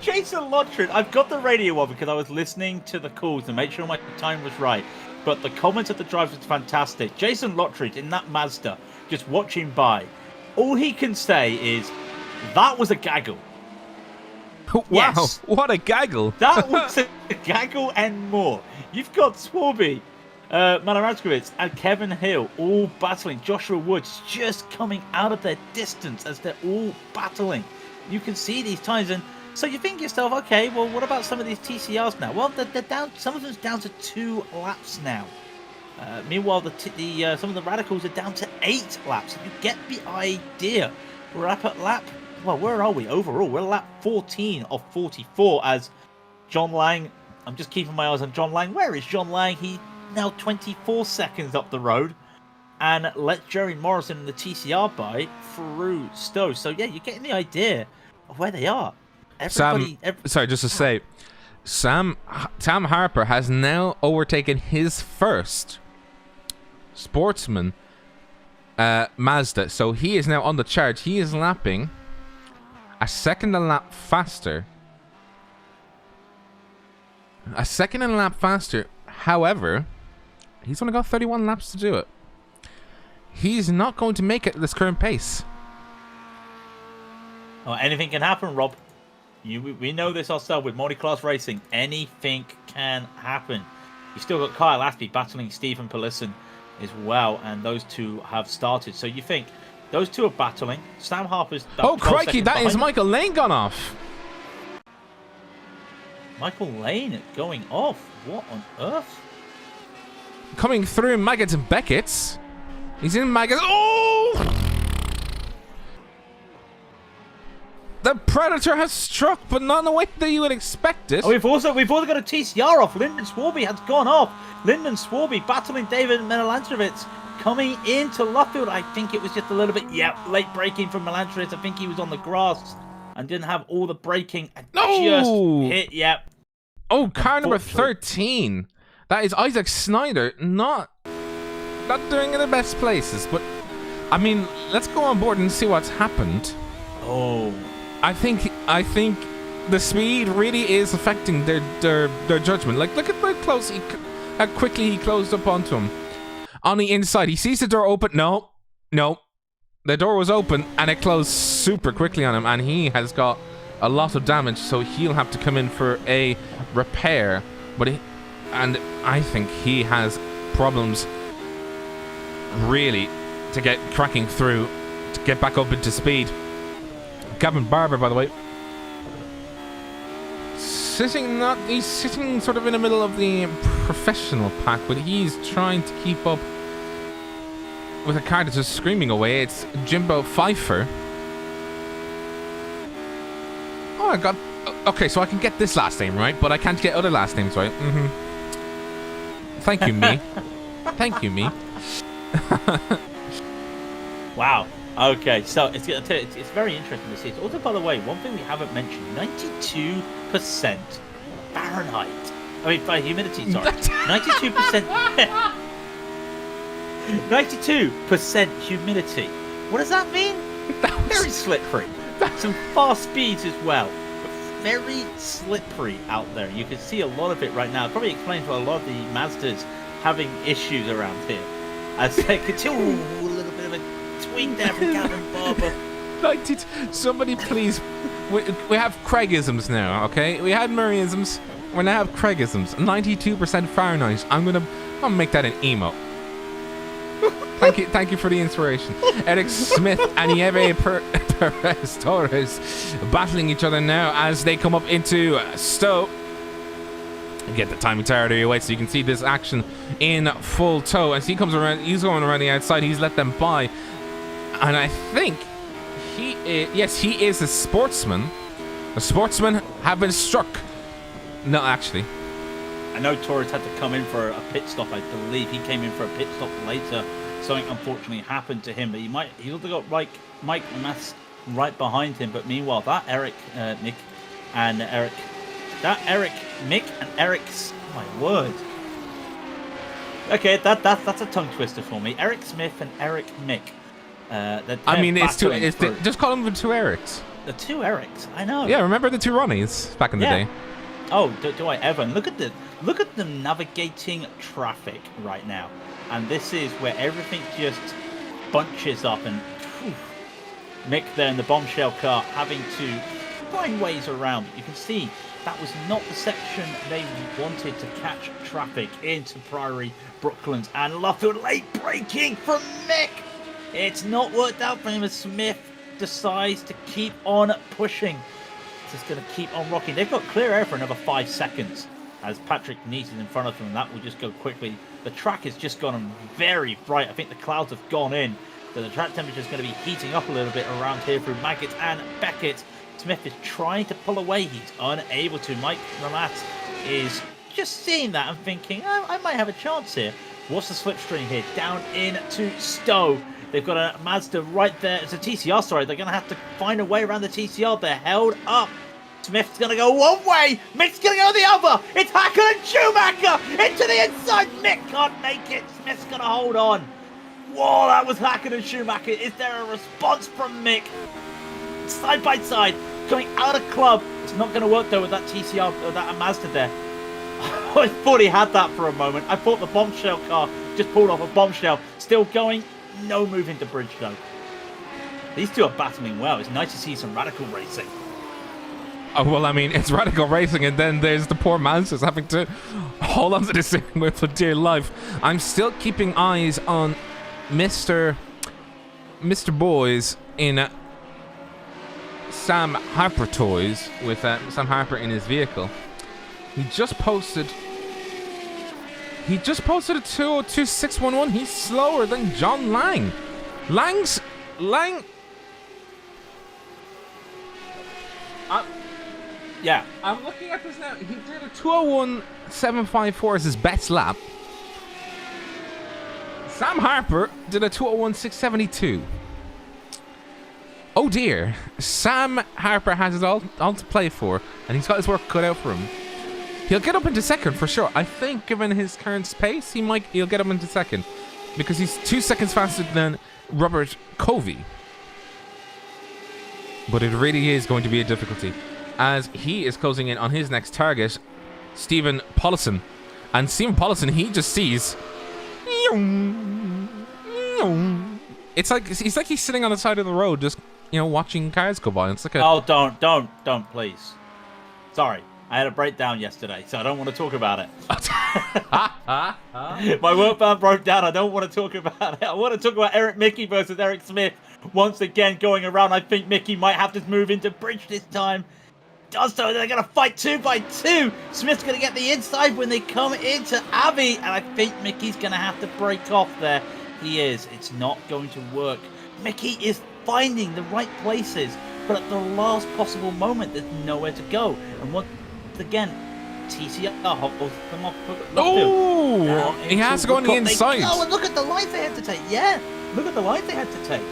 Jason Lottridge, I've got the radio on because I was listening to the calls to make sure my time was right. But the comments of the drive was fantastic. Jason Lottridge in that Mazda, just watching by, all he can say is, that was a gaggle. Wow, yes. What a gaggle. That was a gaggle and more. You've got Swarby, Malaradzkiewicz and Kevin Hill all battling. Joshua Woods just coming out of their distance as they're all battling. You can see these times, and so you think to yourself, okay, well, what about some of these TCRs now? Well, they're down. Some of them's down to 2 laps now. Meanwhile, some of the radicals are down to 8 laps. You get the idea. We're up at lap. Well, where are we overall? We're lap 14 of 44 as John Lang. I'm just keeping my eyes on John Lang. Where is John Lang? He now 24 seconds up the road, and let Jerry Morrison and the TCR by through Stowe. So yeah, you're getting the idea of where they are. Sorry, just to say, Sam Harper has now overtaken his first sportsman Mazda, so he is now on the charge. He is lapping a second and a lap faster. However, he's only got 31 laps to do it. He's not going to make it at this current pace. Oh, anything can happen, Rob. We know this ourselves with multi-class racing. Anything can happen. You've still got Kyle Aspey battling Stephen Palisson as well, and those two have started. So you think those two are battling. Sam Harper's... Oh, crikey, that is Michael Lane gone off. Michael Lane going off. What on earth? Coming through Maggots and Beckett's. He's in Maggots. Oh! The Predator has struck, but not in the way that you would expect it. Oh, we've also got a TCR off. Lyndon Swarby has gone off. Lyndon Swarby battling David Melantrowitz coming into Luffield. I think it was just a little bit, late braking from Melantrowitz. I think he was on the grass and didn't have all the braking. And just hit, Oh, car number 13. That is Isaac Snyder. Not doing in the best places, but I mean, let's go on board and see what's happened. Oh, I think the speed really is affecting their judgment. Like, look at how quickly he closed up onto him. On the inside, he sees the door open. No, the door was open and it closed super quickly on him, and he has got a lot of damage, so he'll have to come in for a repair. And I think he has problems really to get cracking through, to get back up into speed. Gavin Barber, by the way, he's sitting sort of in the middle of the professional pack, but he's trying to keep up with a car that's just screaming away. It's Jimbo Pfeiffer. Oh, I got... Okay, so I can get this last name right, but I can't get other last names right. Thank you, me. Thank you, me. Wow. Okay, so it's very interesting to see. Also, by the way, one thing we haven't mentioned: 92% Fahrenheit. I mean, humidity. Sorry, 92%. 92% humidity. What does that mean? Very slippery. Some fast speeds as well, but very slippery out there. You can see a lot of it right now. It probably explains why a lot of the Mazdas having issues around here. As they could a little bit of a tweet there from Gavin Barber. Somebody please. We have Craigisms now, okay? We had Murrayisms. We now have Craigisms. 92% Fahrenheit. I'm gonna make that an emo. Thank you for the inspiration. Eric Smith and Nieve Perez Torres battling each other now as they come up into Stowe. Get the timing tower to your way so you can see this action in full tow. As he comes around, he's going around the outside. He's let them by, and I think he is a sportsman. The sportsmen have been struck. No, actually, I know Torres had to come in for a pit stop. I believe he came in for a pit stop later. Something unfortunately happened to him, but he also got Mike Mass right behind him. But meanwhile, Mick and Eric's, oh my word. Okay, that's a tongue twister for me. Eric Smith and Eric Mick. Just call them the two Erics. The two Erics, I know. Yeah, remember the two Ronnies back in the day? Oh, do I ever? Look at them navigating traffic right now. And this is where everything just bunches up, and Mick there in the bombshell car having to find ways around. You can see that was not the section they wanted to catch traffic into Priory, Brooklands and Luffield. Late braking from Mick. It's not worked out for him as Smith decides to keep on pushing. Just going to keep on rocking. They've got clear air for another 5 seconds as Patrick Neat is in front of them, and that will just go quickly. The track has just gone very bright. I think the clouds have gone in, so the track temperature is going to be heating up a little bit around here through Maggot and Beckett. Smith is trying to pull away. He's unable to. Mike Ramat is just seeing that and thinking, I might have a chance here. What's the slipstream here? Down into Stowe. They've got a Mazda right there. It's a TCR, sorry. They're going to have to find a way around the TCR. They're held up. Smith's going to go one way. Mick's going to go the other. It's Hacker and Schumacher into the inside. Mick can't make it. Smith's going to hold on. Whoa, that was Hacker and Schumacher. Is there a response from Mick? Side by side, going out of club. It's not going to work though with that TCR, that Mazda there. I thought he had that for a moment. I thought the bombshell car just pulled off a bombshell. Still going. No move into bridge though. These two are battling well. It's nice to see some radical racing. Oh, well, I mean, it's radical racing, and then there's the poor Mazdas having to hold on to this thing with for dear life. I'm still keeping eyes on Mr. Boys in Sam Harper toys with Sam Harper in his vehicle. He just posted a 202.611. He's slower than John Lang. Yeah. I'm looking at this now. He did a 201.754 as his best lap. Sam Harper did a 201.672. Oh dear. Sam Harper has it all to play for, and he's got his work cut out for him. He'll get up into second for sure. I think given his current pace, he'll get up into second because he's 2 seconds faster than Robert Covey. But it really is going to be a difficulty as he is closing in on his next target, Stephen Pollison. And Stephen Pollison, he just sees. It's like he's sitting on the side of the road, just watching cars go by. It's like oh, don't, please. Sorry, I had a breakdown yesterday, so I don't want to talk about it. My work van broke down. I don't want to talk about it. I want to talk about Eric Mickey versus Eric Smith once again going around. I think Mickey might have to move into bridge this time. does so. They're going to fight 2 by 2. Smith's going to get the inside when they come into Abbey. And I think Mickey's going to have to break off there. He is. It's not going to work. Mickey is finding the right places. But at the last possible moment, there's nowhere to go. And once again, TCR holds them off. Oh! He has to go on the inside. Oh, and look at the lines they had to take. Yeah, look at the lines they had to take.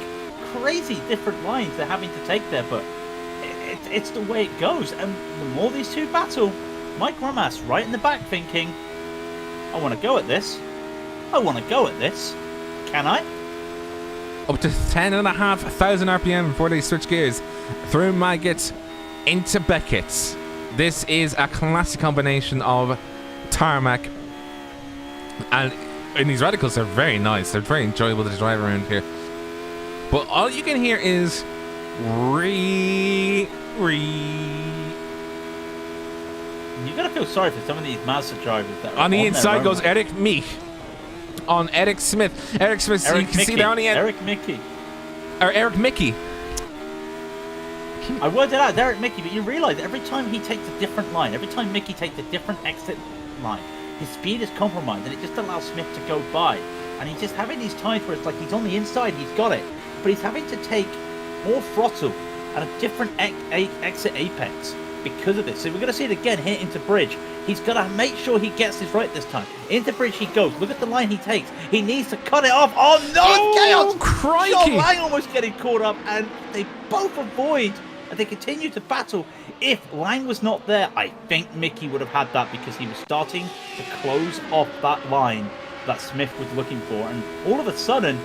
Crazy different lines they're having to take there, but it's the way it goes. And the more these two battle, Mike Ramas right in the back thinking, I want to go at this. I want to go at this. Can I? Up to 10,500 RPM before they switch gears. Through Maggots into Beckett's. This is a classic combination of tarmac and these radicals are very nice. They're very enjoyable to drive around here. But all you can hear is you gotta feel sorry for some of these Mazda drivers that are on the inside goes Eric Meek on Eric Smith. Eric Smith, so you can see there on the end. Eric Mickey. Or Eric Mickey. I worded it out, Eric Mickey, but you realise every time he takes a different line, every time Mickey takes a different exit line, his speed is compromised and it just allows Smith to go by. And he's just having these times where it's like he's on the inside, he's got it, but he's having to take more throttle at a different exit apex because of this. So we're going to see it again here into bridge. He's got to make sure he gets this right this time. Into bridge he goes. Look at the line he takes. He needs to cut it off. Oh no, it's chaos! Crikey! John Lang almost getting caught up and they both avoid and they continue to battle. If Lang was not there, I think Mickey would have had that because he was starting to close off that line that Smith was looking for. And all of a sudden,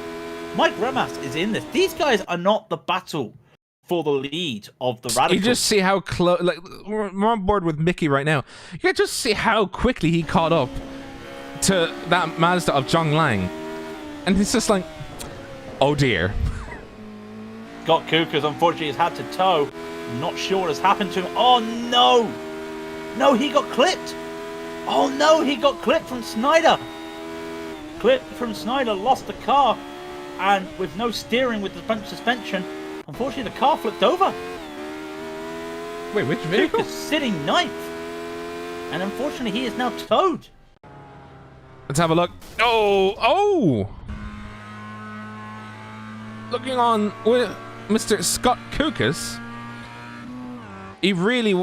Mike Ramas is in this. These guys are not the battle for the lead of the Radicals. You just see how close, like, we're on board with Mickey right now. You can just see how quickly he caught up to that Mazda of Zhong Lang. And it's just like, oh dear. Scott Kukas, unfortunately, has had to tow. Not sure what has happened to him. Oh no! No, he got clipped! Oh no, he got clipped from Snyder! Clipped from Snyder, lost the car, and with no steering with the front suspension, unfortunately the car flipped over. Wait, which vehicle? Kukas sitting ninth. And unfortunately he is now towed. Let's have a look. Oh! Looking on with Mr. Scott Kukas. He really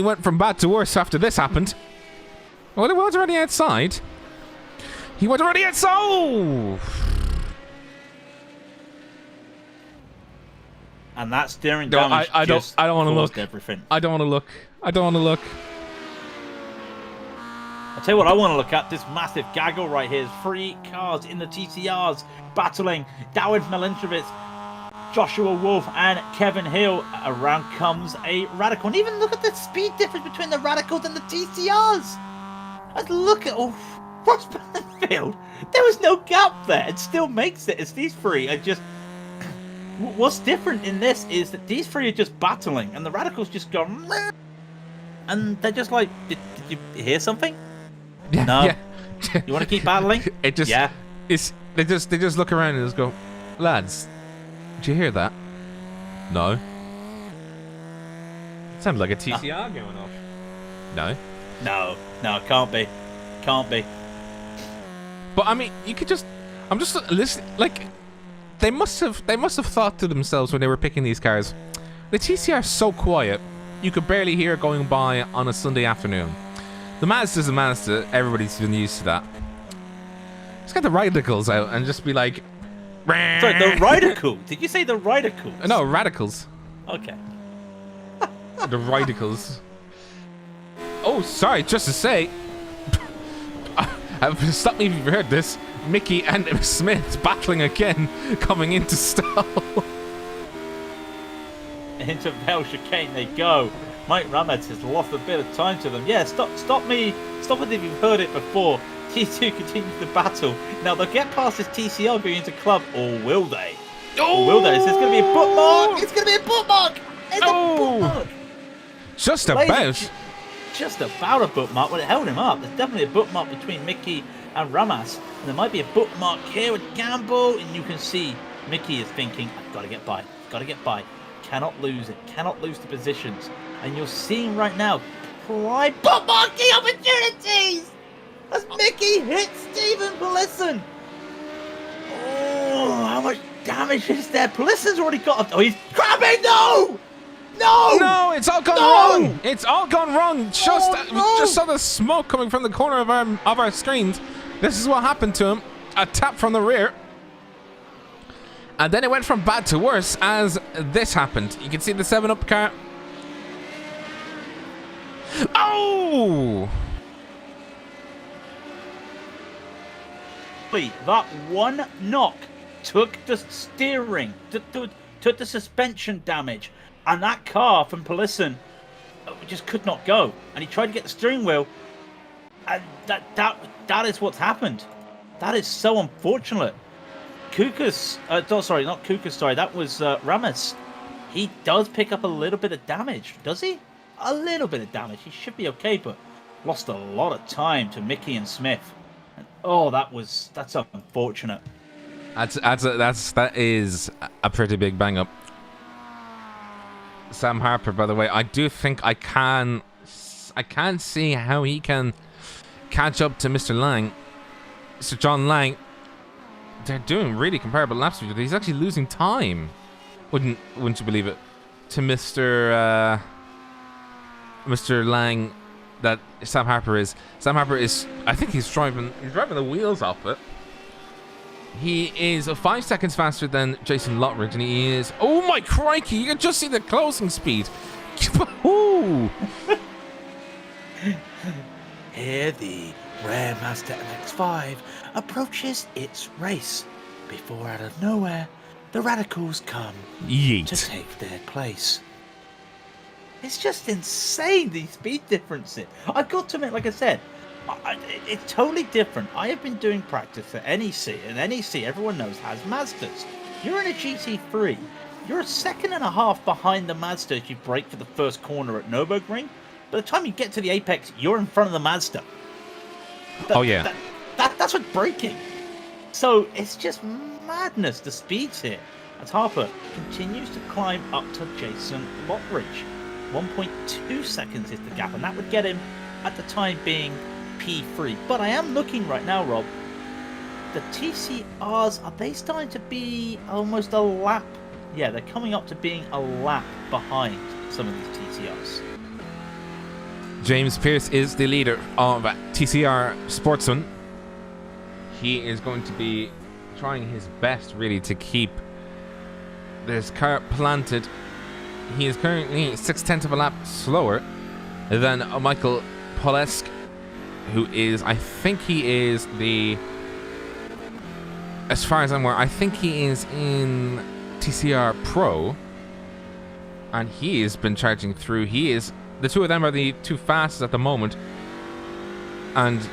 went from bad to worse after this happened. Well, he was already outside. He was already outside. Oh! And that steering damage I don't want to look. Everything. I don't want to look. I don't want to look. I'll tell you what I want to look at. This massive gaggle right here. 3 cars in the TCRs battling. Dawid Milinkovic, Joshua Wolf, and Kevin Hill. Around comes a Radical. And even look at the speed difference between the Radicals and the TCRs. Let's look at Ross Banfield. There was no gap there. It still makes it. It's these 3. What's different in this is that these 3 are just battling, and the Radicals just go, and they're just like, did you hear something? Yeah, no. Yeah. You want to keep battling? It just, yeah. They just look around and just go, lads, did you hear that? No. Sounds like a TCR going off. No. No, can't be. Can't be. But I mean, you could just, I'm just listening, like, they must have thought to themselves when they were picking these cars, the TCR is so quiet, you could barely hear it going by on a Sunday afternoon. The Mazda's a Mazda, everybody's been used to that. Let's get the Radicals out and just be like... Sorry, the Radicals? Did you say the Radicals? No, Radicals. Okay. The Radicals. Oh, sorry, just to say... Stop me if you've heard this. Mickey and Smith battling again, coming into stall. Into Bell chicane they go. Mike Ramas has lost a bit of time to them. Yeah, stop it if you've heard it before. T2 continues the battle. Now they'll get past this TCR going into club, or will they? Oh! Or will they? Is this going to be a bookmark? It's going to be a bookmark! It's a bookmark! Just about. Just about a bookmark. Well, it held him up. There's definitely a bookmark between Mickey and Ramas. And there might be a bookmark here with Gamble. And you can see Mickey is thinking, I've got to get by. Got to get by. cannot lose it. Cannot lose the positions. And you're seeing right now, prime marking opportunities as Mickey hits Stephen Polisson. Oh, how much damage is there? Polisson's already got... Oh, he's grabbing! No! No, it's all gone wrong. It's all gone wrong. Just saw the smoke coming from the corner of our screens. This is what happened to him. A tap from the rear. And then it went from bad to worse as this happened. You can see the 7-Up car. Oh! That one knock took the steering, took the suspension damage, and that car from Polisson just could not go. And he tried to get the steering wheel, and that is what's happened. That is so unfortunate. Kukas, sorry, not Kukas, sorry, that was Ramos. He does pick up a little bit of damage, does he? A little bit of damage. He should be okay, but lost a lot of time to Mickey and Smith. And, oh, that's unfortunate. That is a pretty big bang up. Sam Harper, by the way, I do think I can see how he can catch up to Mr. Lang, Sir John Lang. They're doing really comparable laps. He's actually losing time. Wouldn't you believe it? To Mr. Lang, that Sam Harper is. Sam Harper is. I think he's driving the wheels off it. He is 5 seconds faster than Jason Lotridge, and he is. Oh my crikey! You can just see the closing speed. Ooh. Here the rare Mazda MX-5 approaches its race before, out of nowhere, the Radicals come Yeet. to take their place. It's just insane, these speed differences. I've got to admit, like I said, it's totally different. I have been doing practice at NEC, and NEC, everyone knows, has Mazdas. You're in a GT3. You're a second and a half behind the Mazda if you brake for the first corner at Nürburgring. By the time you get to the apex, you're in front of the Mazda. That's what's braking. So it's just madness, the speeds here. As Harper continues to climb up to Jason Lotridge. 1.2 seconds is the gap, and that would get him, at the time being, P3. But I am looking right now, Rob. The TCRs, are they starting to be almost a lap? Yeah, they're coming up to being a lap behind some of these TCRs. James Pearce is the leader of TCR Sportsman. He is going to be trying his best, really, to keep this car planted. He is currently 0.6 of a lap slower than Michael Polesk, who is, I think he is the, as far as I'm aware, I think he is in TCR Pro, and he has been charging through. The two of them are the two fastest at the moment, and,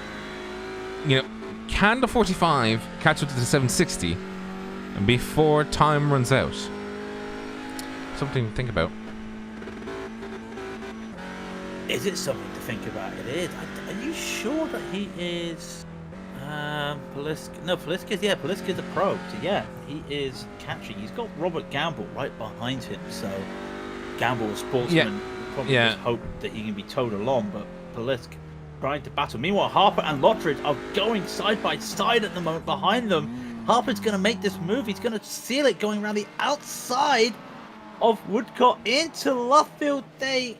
you know, can the 45 catch up to the 760 before time runs out? Something to think about. Is it something to think about? It is. Are you sure that he is... Polisk? No, Polisk is... Yeah, Polisk is a pro. So yeah, he is catching. He's got Robert Gamble right behind him. So Gamble, a sportsman, probably just hope that he can be towed along. But Polisk trying to battle. Meanwhile, Harper and Lotridge are going side by side at the moment behind them. Harper's going to make this move. He's going to seal it going around the outside of Woodcote into Luffield. They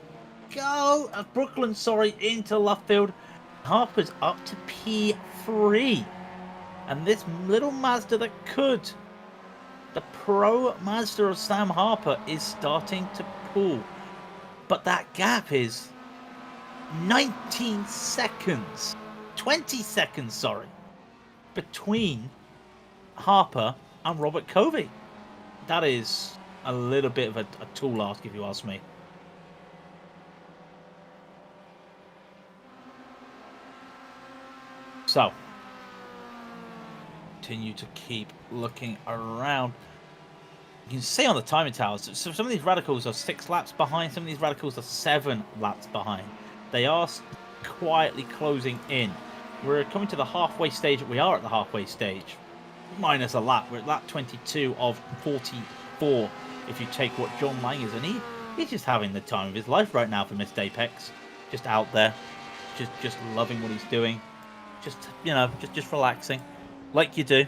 go. Brooklyn, sorry, into Luffield. Harper's up to P3. And this little Mazda that could, the pro Mazda of Sam Harper, is starting to pull. But that gap is 19 seconds. 20 seconds, sorry. Between Harper and Robert Covey. That is a little bit of a tall ask, if you ask me. So, continue to keep looking around. You can see on the timing towers, so some of these radicals are 6 laps behind, some of these radicals are 7 laps behind. They are quietly closing in. We're coming to the halfway stage. We are at the halfway stage. Minus a lap. We're at lap 22 of 4 if you take what John Lang is. And he's just having the time of his life right now for Missed Apex. Just out there, just loving what he's doing. Just, you know, just relaxing, like you do.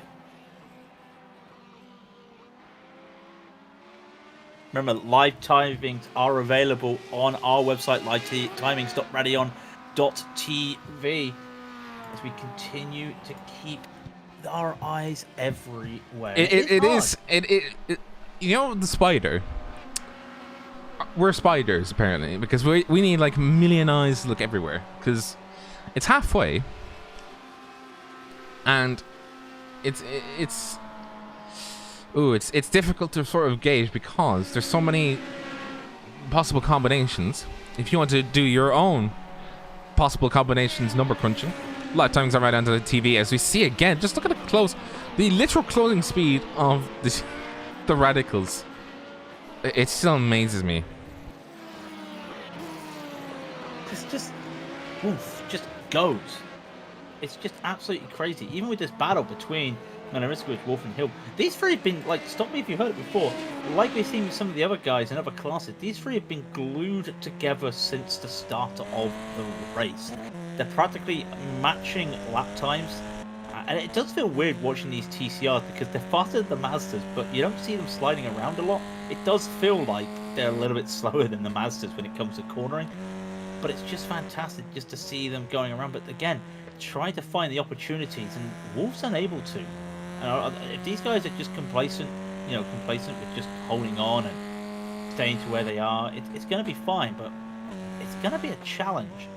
Remember, live timings are available on our website, livetimings.raidillon.tv, as we continue to keep our eyes everywhere. It is. You know, the spider. We're spiders, apparently, because we need like a million eyes to look everywhere, because it's halfway, and it's difficult to sort of gauge because there's so many possible combinations. If you want to do your own possible combinations, number crunching, a lot of times I write onto the TV as we see again. Just look at the literal closing speed of the radicals. It still amazes me. Just goes. It's just absolutely crazy. Even with this battle between Manariskowicz, Wolf, and Hill, these three have been, like, stop me if you've heard it before, like we've seen with some of the other guys in other classes, these three have been glued together since the start of the race. They're practically matching lap times, and it does feel weird watching these TCRs because they're faster than the Mazdas, but you don't see them sliding around a lot. It does feel like they're a little bit slower than the Mazdas when it comes to cornering, but it's just fantastic just to see them going around. But again, trying to find the opportunities, and Wolf's unable to. If these guys are just complacent with just holding on and staying to where they are, it's going to be fine, but it's going to be a challenge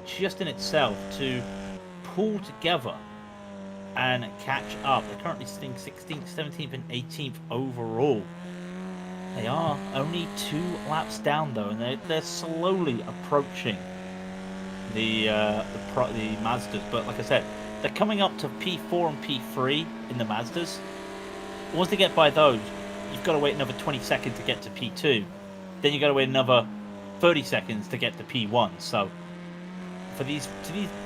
just in itself to pull together and catch up. They're currently sitting 16th, 17th, and 18th overall. They are only 2 laps down though, and they're slowly approaching the Mazdas. But like I said, they're coming up to P4 and P3 in the Mazdas. Once they get by those, you've got to wait another 20 seconds to get to P2. Then you've got to wait another 30 seconds to get to P1. So for these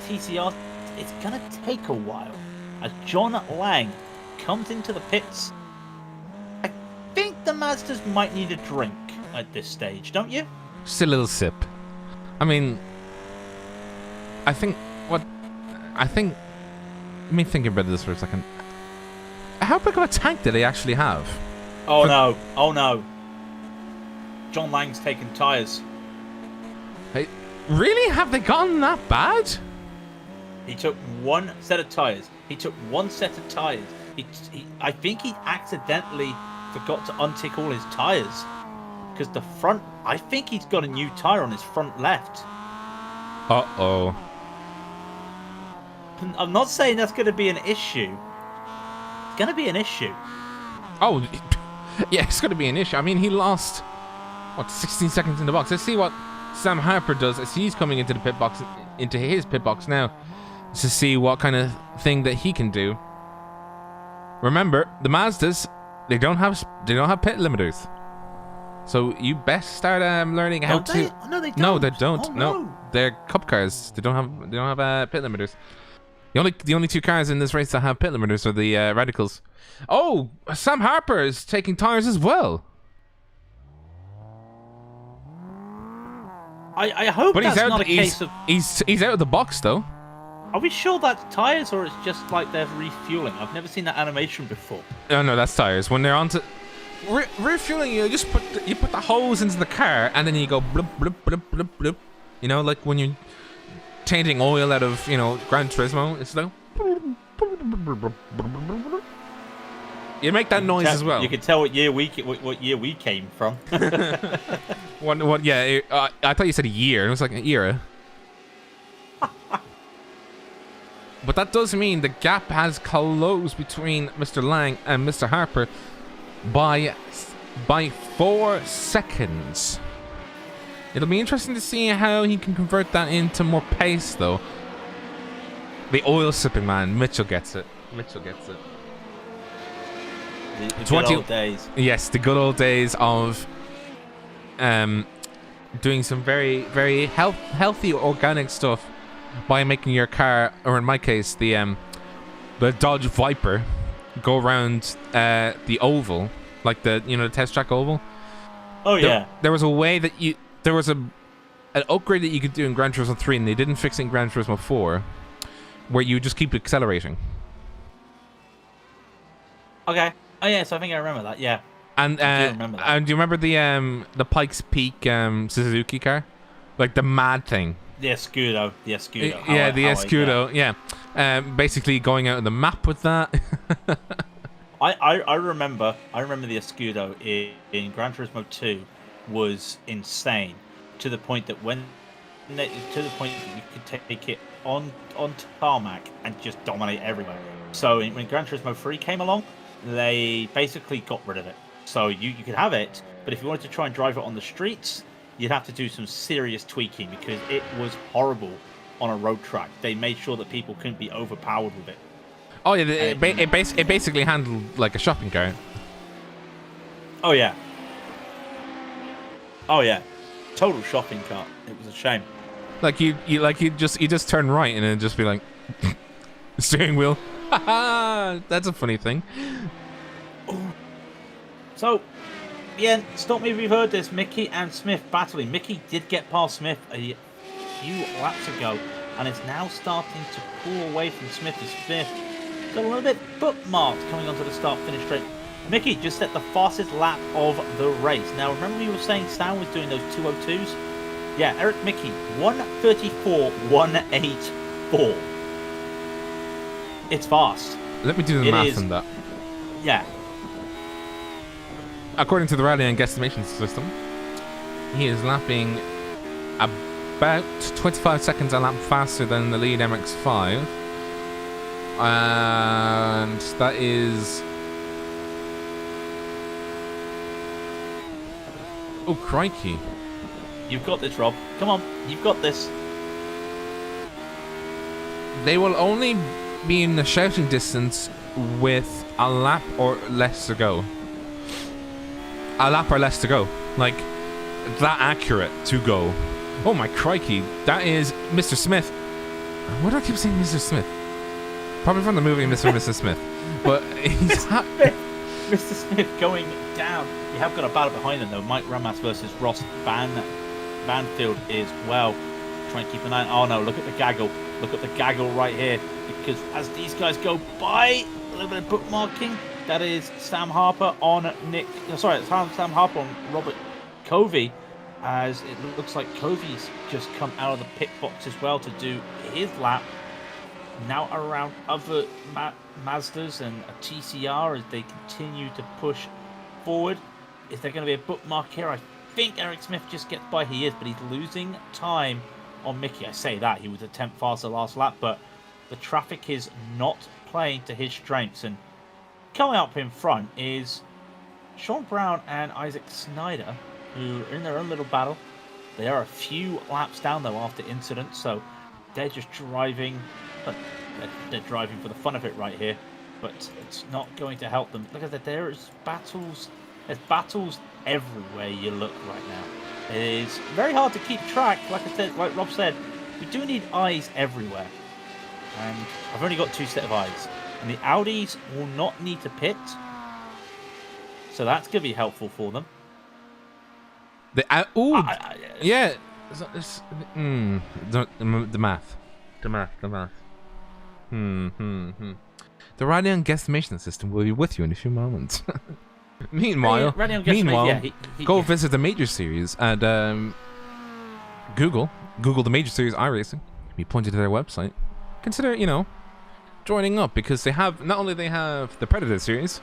TCRs, it's going to take a while. As John Lang comes into the pits, I think the Mazdas might need a drink at this stage, don't you? Just a little sip. I mean, let me think about this for a second. How big of a tank do they actually have? Oh no. John Lang's taken tyres. Hey, really? Have they gotten that bad? He took one set of tyres. I think he accidentally forgot to untick all his tyres. Because the front, I think he's got a new tyre on his front left. Uh-oh. I'm not saying that's going to be an issue. It's going to be an issue. Oh, yeah, it's going to be an issue. I mean, he lost, 16 seconds in the box. Let's see what Sam Harper does as he's coming into his pit box now, to see what kind of thing that he can do. Remember, the Mazdas, they don't have pit limiters. So you best start learning how to. No, they don't. No, they don't. Oh, no, they're cup cars. They don't have pit limiters. The only 2 cars in this race that have pit limiters are the Radicals. Oh, Sam Harper is taking tires as well. I hope but that's not a case of. He's out of the box though. Are we sure that's tires or it's just like they're refueling? I've never seen that animation before. Oh no, that's tires. When they're onto refueling, you just put the hose into the car and then you go bloop bloop bloop bloop bloop. You know, like when you're changing oil out of Gran Turismo, it's like you make that noise as well. You can tell what year we came from. Yeah, I thought you said a year. It was like an era. But that does mean the gap has closed between Mr. Lang and Mr. Harper by 4 seconds. It'll be interesting to see how he can convert that into more pace, though. The oil sipping man, Mitchell gets it. The good old days. Yes, the good old days of doing some very, very healthy organic stuff by making your car, or in my case, the Dodge Viper, go around the oval like the test track oval. Oh yeah. There was a way that there was an upgrade that you could do in Gran Turismo 3, and they didn't fix it in Gran Turismo 4, where you just keep accelerating. Okay. Oh yeah, so I think I remember that. Yeah. And I do remember that. and do you remember the Pikes Peak Suzuki car, like the mad thing? The Escudo. Yeah, the Escudo. Yeah, basically going out on the map with that. I remember the Escudo in Gran Turismo 2 was insane to the point that you could take it on tarmac and just dominate everywhere. So when Gran Turismo 3 came along, they basically got rid of it. So you could have it, but if you wanted to try and drive it on the streets, you'd have to do some serious tweaking because it was horrible on a road track. They made sure that people couldn't be overpowered with it. Oh yeah, it basically handled like a shopping cart. Oh yeah, total shopping cart. It was a shame. Like you just turn right and it'd just be like steering wheel. That's a funny thing. Ooh. So, yeah, stop me if you've heard this. Mickey and Smith battling. Mickey did get past Smith a few laps ago and is now starting to pull away from Smith as Smith got a little bit bookmarked coming onto the start-finish straight. Mickey just set the fastest lap of the race. Now, remember you were saying Stan was doing those 202s? Yeah, Eric Mickey, 1:34.184. It's fast. Let me do the math on that. Yeah. According to the Raidillon guesstimation system, he is lapping about 25 seconds a lap faster than the lead MX-5. And that is... Oh, crikey. You've got this, Rob. Come on, you've got this. They will only be in the shouting distance with a lap or less to go. A lap or less to go. Like, that accurate to go. Oh my crikey. That is Mr. Smith. Why do I keep saying Mr. Smith? Probably from the movie Mr. and Mrs. Smith. But he's... Mr. Smith going down. You have got a battle behind them, though. Mike Ramas versus Ross Banfield is, well, try and keep an eye on... Oh, no, look at the gaggle. Look at the gaggle right here. Because as these guys go by, a little bit of bookmarking. That is Sam Harper on Nick... Sorry, it's Sam Harper on Robert Covey. As it looks like Covey's just come out of the pit box as well to do his lap. Now around other Mazdas and a TCR as they continue to push forward. Is there going to be a bookmark here? I think Eric Smith just gets by. He is, but he's losing time on Mickey. I say that. He was a tenth faster last lap, but the traffic is not playing to his strengths. And coming up in front is Sean Brown and Isaac Snyder, who are in their own little battle. They are a few laps down, though, after incident, so they're just driving. They're driving for the fun of it right here, but it's not going to help them. Look at that. There's battles everywhere you look right now. It is very hard to keep track. Like I said, like Rob said, we do need eyes everywhere. And I've only got two set of eyes. And the Audis will not need to pit. So that's going to be helpful for them. The math. The Raidillon guesstimation system will be with you in a few moments. Meanwhile, go visit the Major Series at Google the Major Series iRacing. Be pointed to their website. Consider, joining up, because they have they have the Predator Series,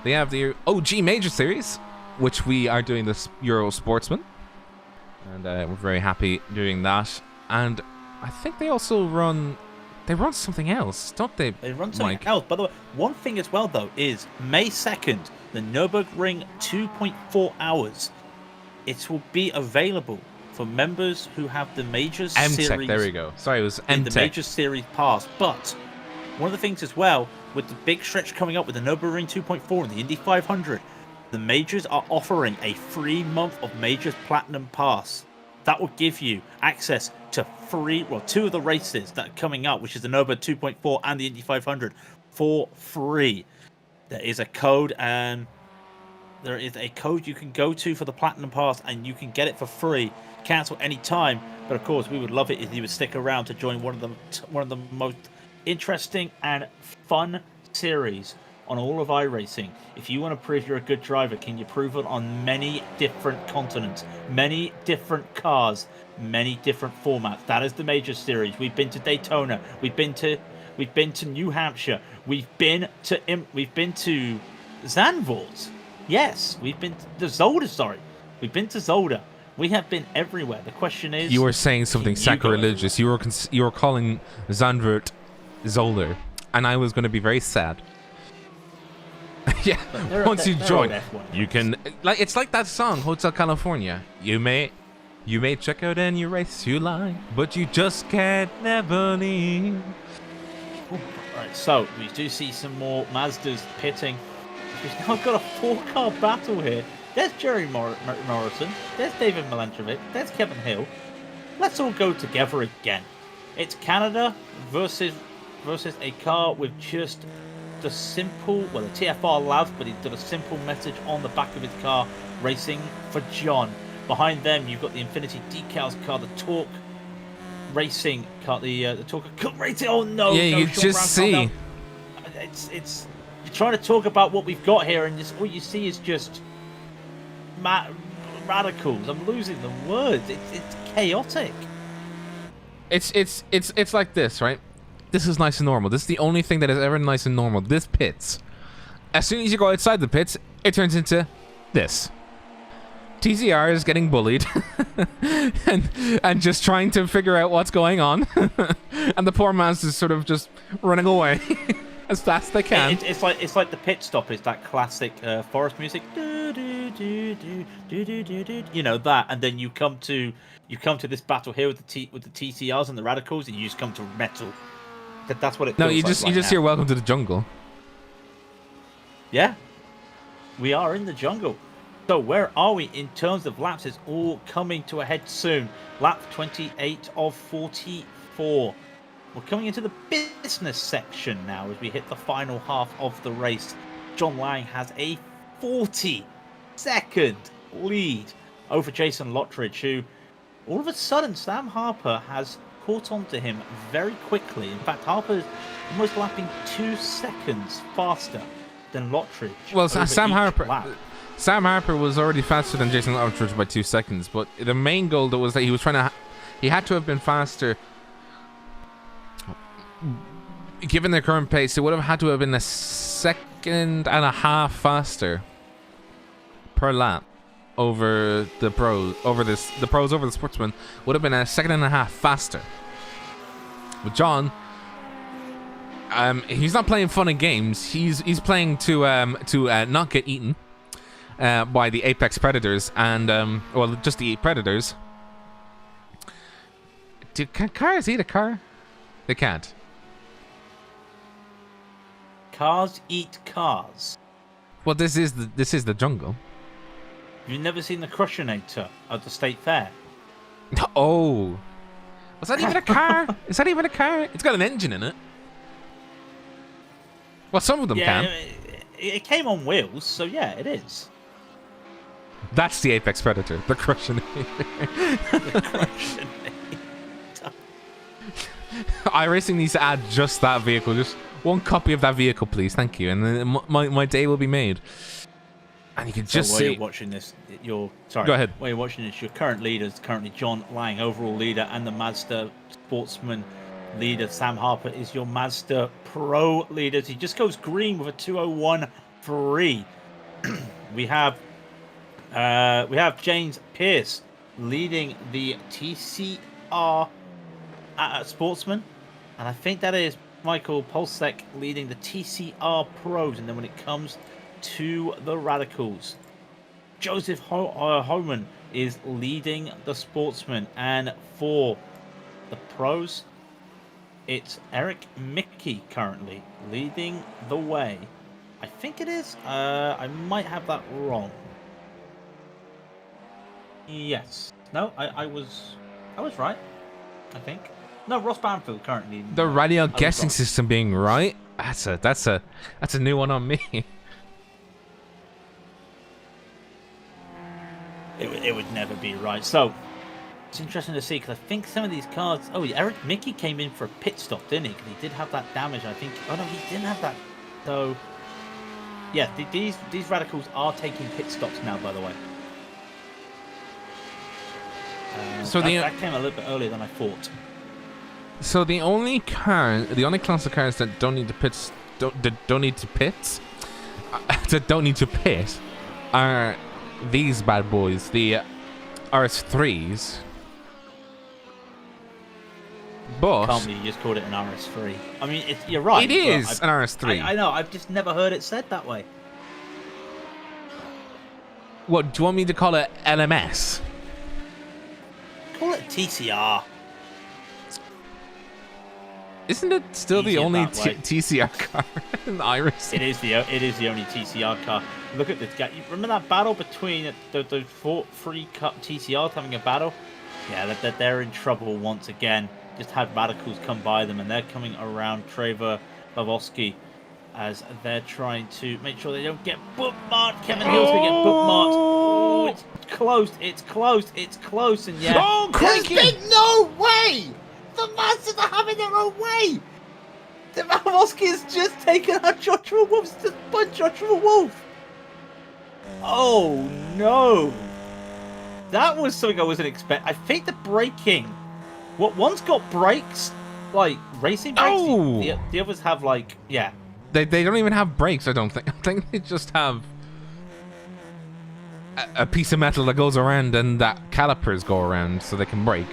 they have the OG Major Series, which we are doing this Euro Sportsman, and we're very happy doing that. And I think they also run something else, don't they? They run something else. By the way, one thing as well, though, is May 2nd, the Nürburgring 2.4 hours. It will be available for members who have the Majors Series. There we go. Sorry, it was in the Majors Series Pass. But one of the things as well, with the big stretch coming up with the Nürburgring 2.4 and the Indy 500, the Majors are offering a free month of Majors Platinum Pass. That will give you access to two of the races that are coming up, which is the Nürburgring 2.4 and the Indy 500, for free. There is a code, and there is a code you can go to for the Platinum Pass, and you can get it for free. Cancel any time, but of course, we would love it if you would stick around to join one of the most interesting and fun series on all of iRacing. If you want to prove you're a good driver, can you prove it on many different continents, many different cars, many different formats? That is the major series. We've been to Daytona, we've been to New Hampshire, we've been to Zandvoort. Yes, we've been to Zolder. Sorry, we've been to Zolder. We have been everywhere. The question is, you were saying something sacrilegious. You were calling Zandvoort Zolder, and I was going to be very sad. Yeah, once you join, you can it's like that song Hotel California. You may check out any race you like, but you just can't never leave. Right, so we do see some more Mazdas pitting. We've now got a 4-car battle here. There's Jerry Morrison, there's David Milantrovic, there's Kevin Hill. Let's all go together again. It's Canada versus a car with just the simple, well, the TFR Labs, but he's got a simple message on the back of his car, racing for John. Behind them, you've got the Infinity Decals car, the Torque Racing car, the Torque Cup Racing. Oh no! Yeah, no, you Sean just Brown, see. It's you're trying to talk about what we've got here, and just all you see is just radicals. I'm losing the words. It's chaotic. It's like this, right? This is nice and normal. This is the only thing that is ever nice and normal. This pits. As soon as you go outside the pits, it turns into this. TCR is getting bullied and just trying to figure out what's going on. And the poor man's just sort of just running away as fast as they can. It's like the pit stop is that classic forest music. You know that, and then you come to this battle here with the TCRs and the radicals, and you just come to metal. That's what it feels No, you just hear "Welcome to the Jungle." Yeah, we are in the jungle. So where are we in terms of laps? It's all coming to a head soon. Lap 28 of 44. We're coming into the business section now as we hit the final half of the race. John Lang has a 40-second lead over Jason Lottridge, who all of a sudden Sam Harper has caught on to him very quickly. In fact, Harper is almost lapping 2 seconds faster than Lottridge. Well, Sam Harper was already faster than Jason Lottridge by 2 seconds, but the main goal that was that he had to have been faster. Given their current pace, it would have had to have been a second and a half faster per lap over the pros. The pros over the sportsmen would have been a second and a half faster. But John, he's not playing fun and games. He's playing to not get eaten by the apex predators and well, just the predators. Can cars eat a car? They can't. Cars eat cars. Well, this is the jungle. You've never seen the Crushinator at the State Fair? Oh, was that even a car? Is that even a car? It's got an engine in it. Well, some of them can. It came on wheels, so yeah, it is. That's the apex predator, the Crushinator. The Crushinator. iRacing needs to add just that vehicle, just one copy of that vehicle, please. Thank you, and then my day will be made. And you can just see. While you're watching this, Go ahead. While you're watching this, your current leader is currently John Lang, overall leader, and the Mazda Sportsman leader Sam Harper is your Mazda Pro leader. He just goes green with a 201.3. We have James Pierce leading the TCR Sportsman, and I think that is Michael Polsek leading the TCR Pros. And then when it comes to the Radicals, Joseph Homan is leading the Sportsman, and for the Pros, it's Eric Mickey currently leading the way. I think it is. I might have that wrong. Yes. No, I was right. I think. No, Ross Banfield currently. The Raidillon guessing system being right. That's a new one on me. it would never be right. So it's interesting to see because I think some of these cars. Oh, Eric Mickey came in for a pit stop, didn't he? Because he did have that damage. I think. Oh no, he didn't have that. So yeah, these radicals are taking pit stops now. By the way. So that came a little bit earlier than I thought. So the only class of cars that don't need to pit, don't need to pit, are these bad boys, the RS3s. But Can't believe you just called it an RS3. I mean, you're right. It is an RS3. I know. I've just never heard it said that way. What do you want me to call it? LMS? Call it TCR. Isn't it still the only TCR car in Iris? It is the only TCR car. Look at this guy. Remember that battle between the three TCRs having a battle? Yeah, they're in trouble once again. Just had radicals come by them, and they're coming around Trevor Bavoski as they're trying to make sure they don't get bookmarked. Kevin Hill's going to get bookmarked. Oh, it's close, and yeah. Oh, cranky! There's been no way! The Masters are having their own way! The Bavoski has just taken out Joshua Wolf's just bunt Joshua Wolf. Oh no! That was something I wasn't expecting. I think the braking. One's got brakes, like racing brakes. Oh! The others have like, yeah. They don't even have brakes, I don't think. I think they just have a piece of metal that goes around and that calipers go around so they can brake.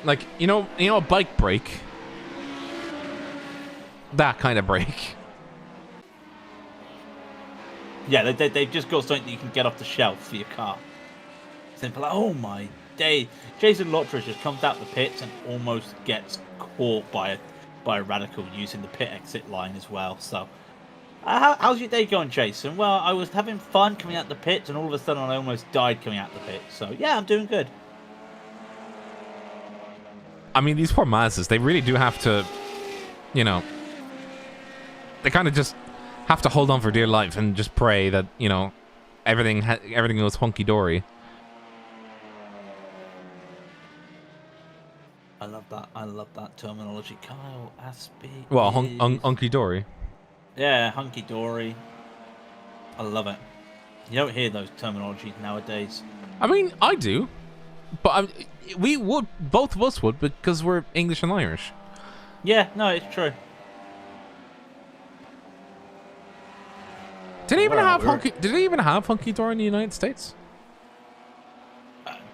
Like, you know a bike brake? That kind of brake. Yeah, they've just got something that you can get off the shelf for your car. Simple. Like, oh my day. Jason Lottridge just comes out the pits and almost gets caught by a radical using the pit exit line as well. So, how's your day going, Jason? Well, I was having fun coming out the pits, and all of a sudden I almost died coming out the pit. So, yeah, I'm doing good. I mean, these poor Mazdas, they really do have to, they kind of just have to hold on for dear life and just pray that, everything goes hunky-dory. I love that terminology. Kyle Aspie. Well, hunky-dory. Yeah, hunky-dory. I love it. You don't hear those terminologies nowadays. I mean, I do. But we would, both of us would, because we're English and Irish. Yeah, no, it's true. Did they even have hunky-dory in the United States?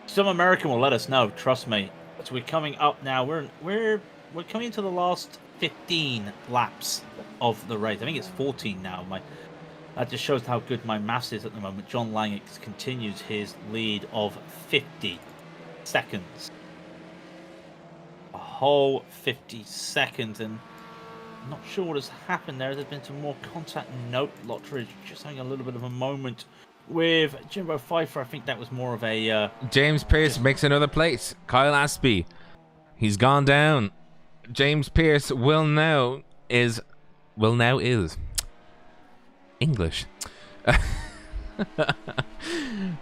Some American will let us know. Trust me. So we're coming up now. We're coming to the last 15 laps of the race. I think it's 14 now. That just shows how good my maths is at the moment. John Lang continues his lead of 50 seconds. A whole 50 seconds, and I'm not sure what has happened there. There's been some more contact. Note Lottridge just having a little bit of a moment with Jimbo Pfeiffer. I think that was more of a... James Pearce makes another place. Kyle Aspie, he's gone down. James Pearce will now is English.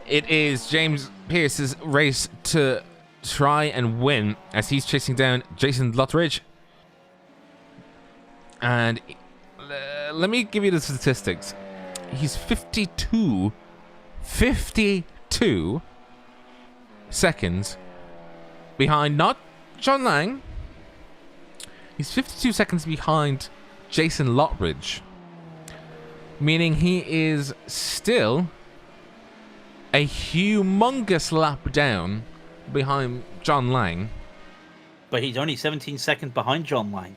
It is James Pearce's race to try and win as he's chasing down Jason Lottridge. And let me give you the statistics. He's 52 seconds behind, not John Lang. He's 52 seconds behind Jason Lottridge, meaning he is still a humongous lap down behind John Lang. But he's only 17 seconds behind John Lang.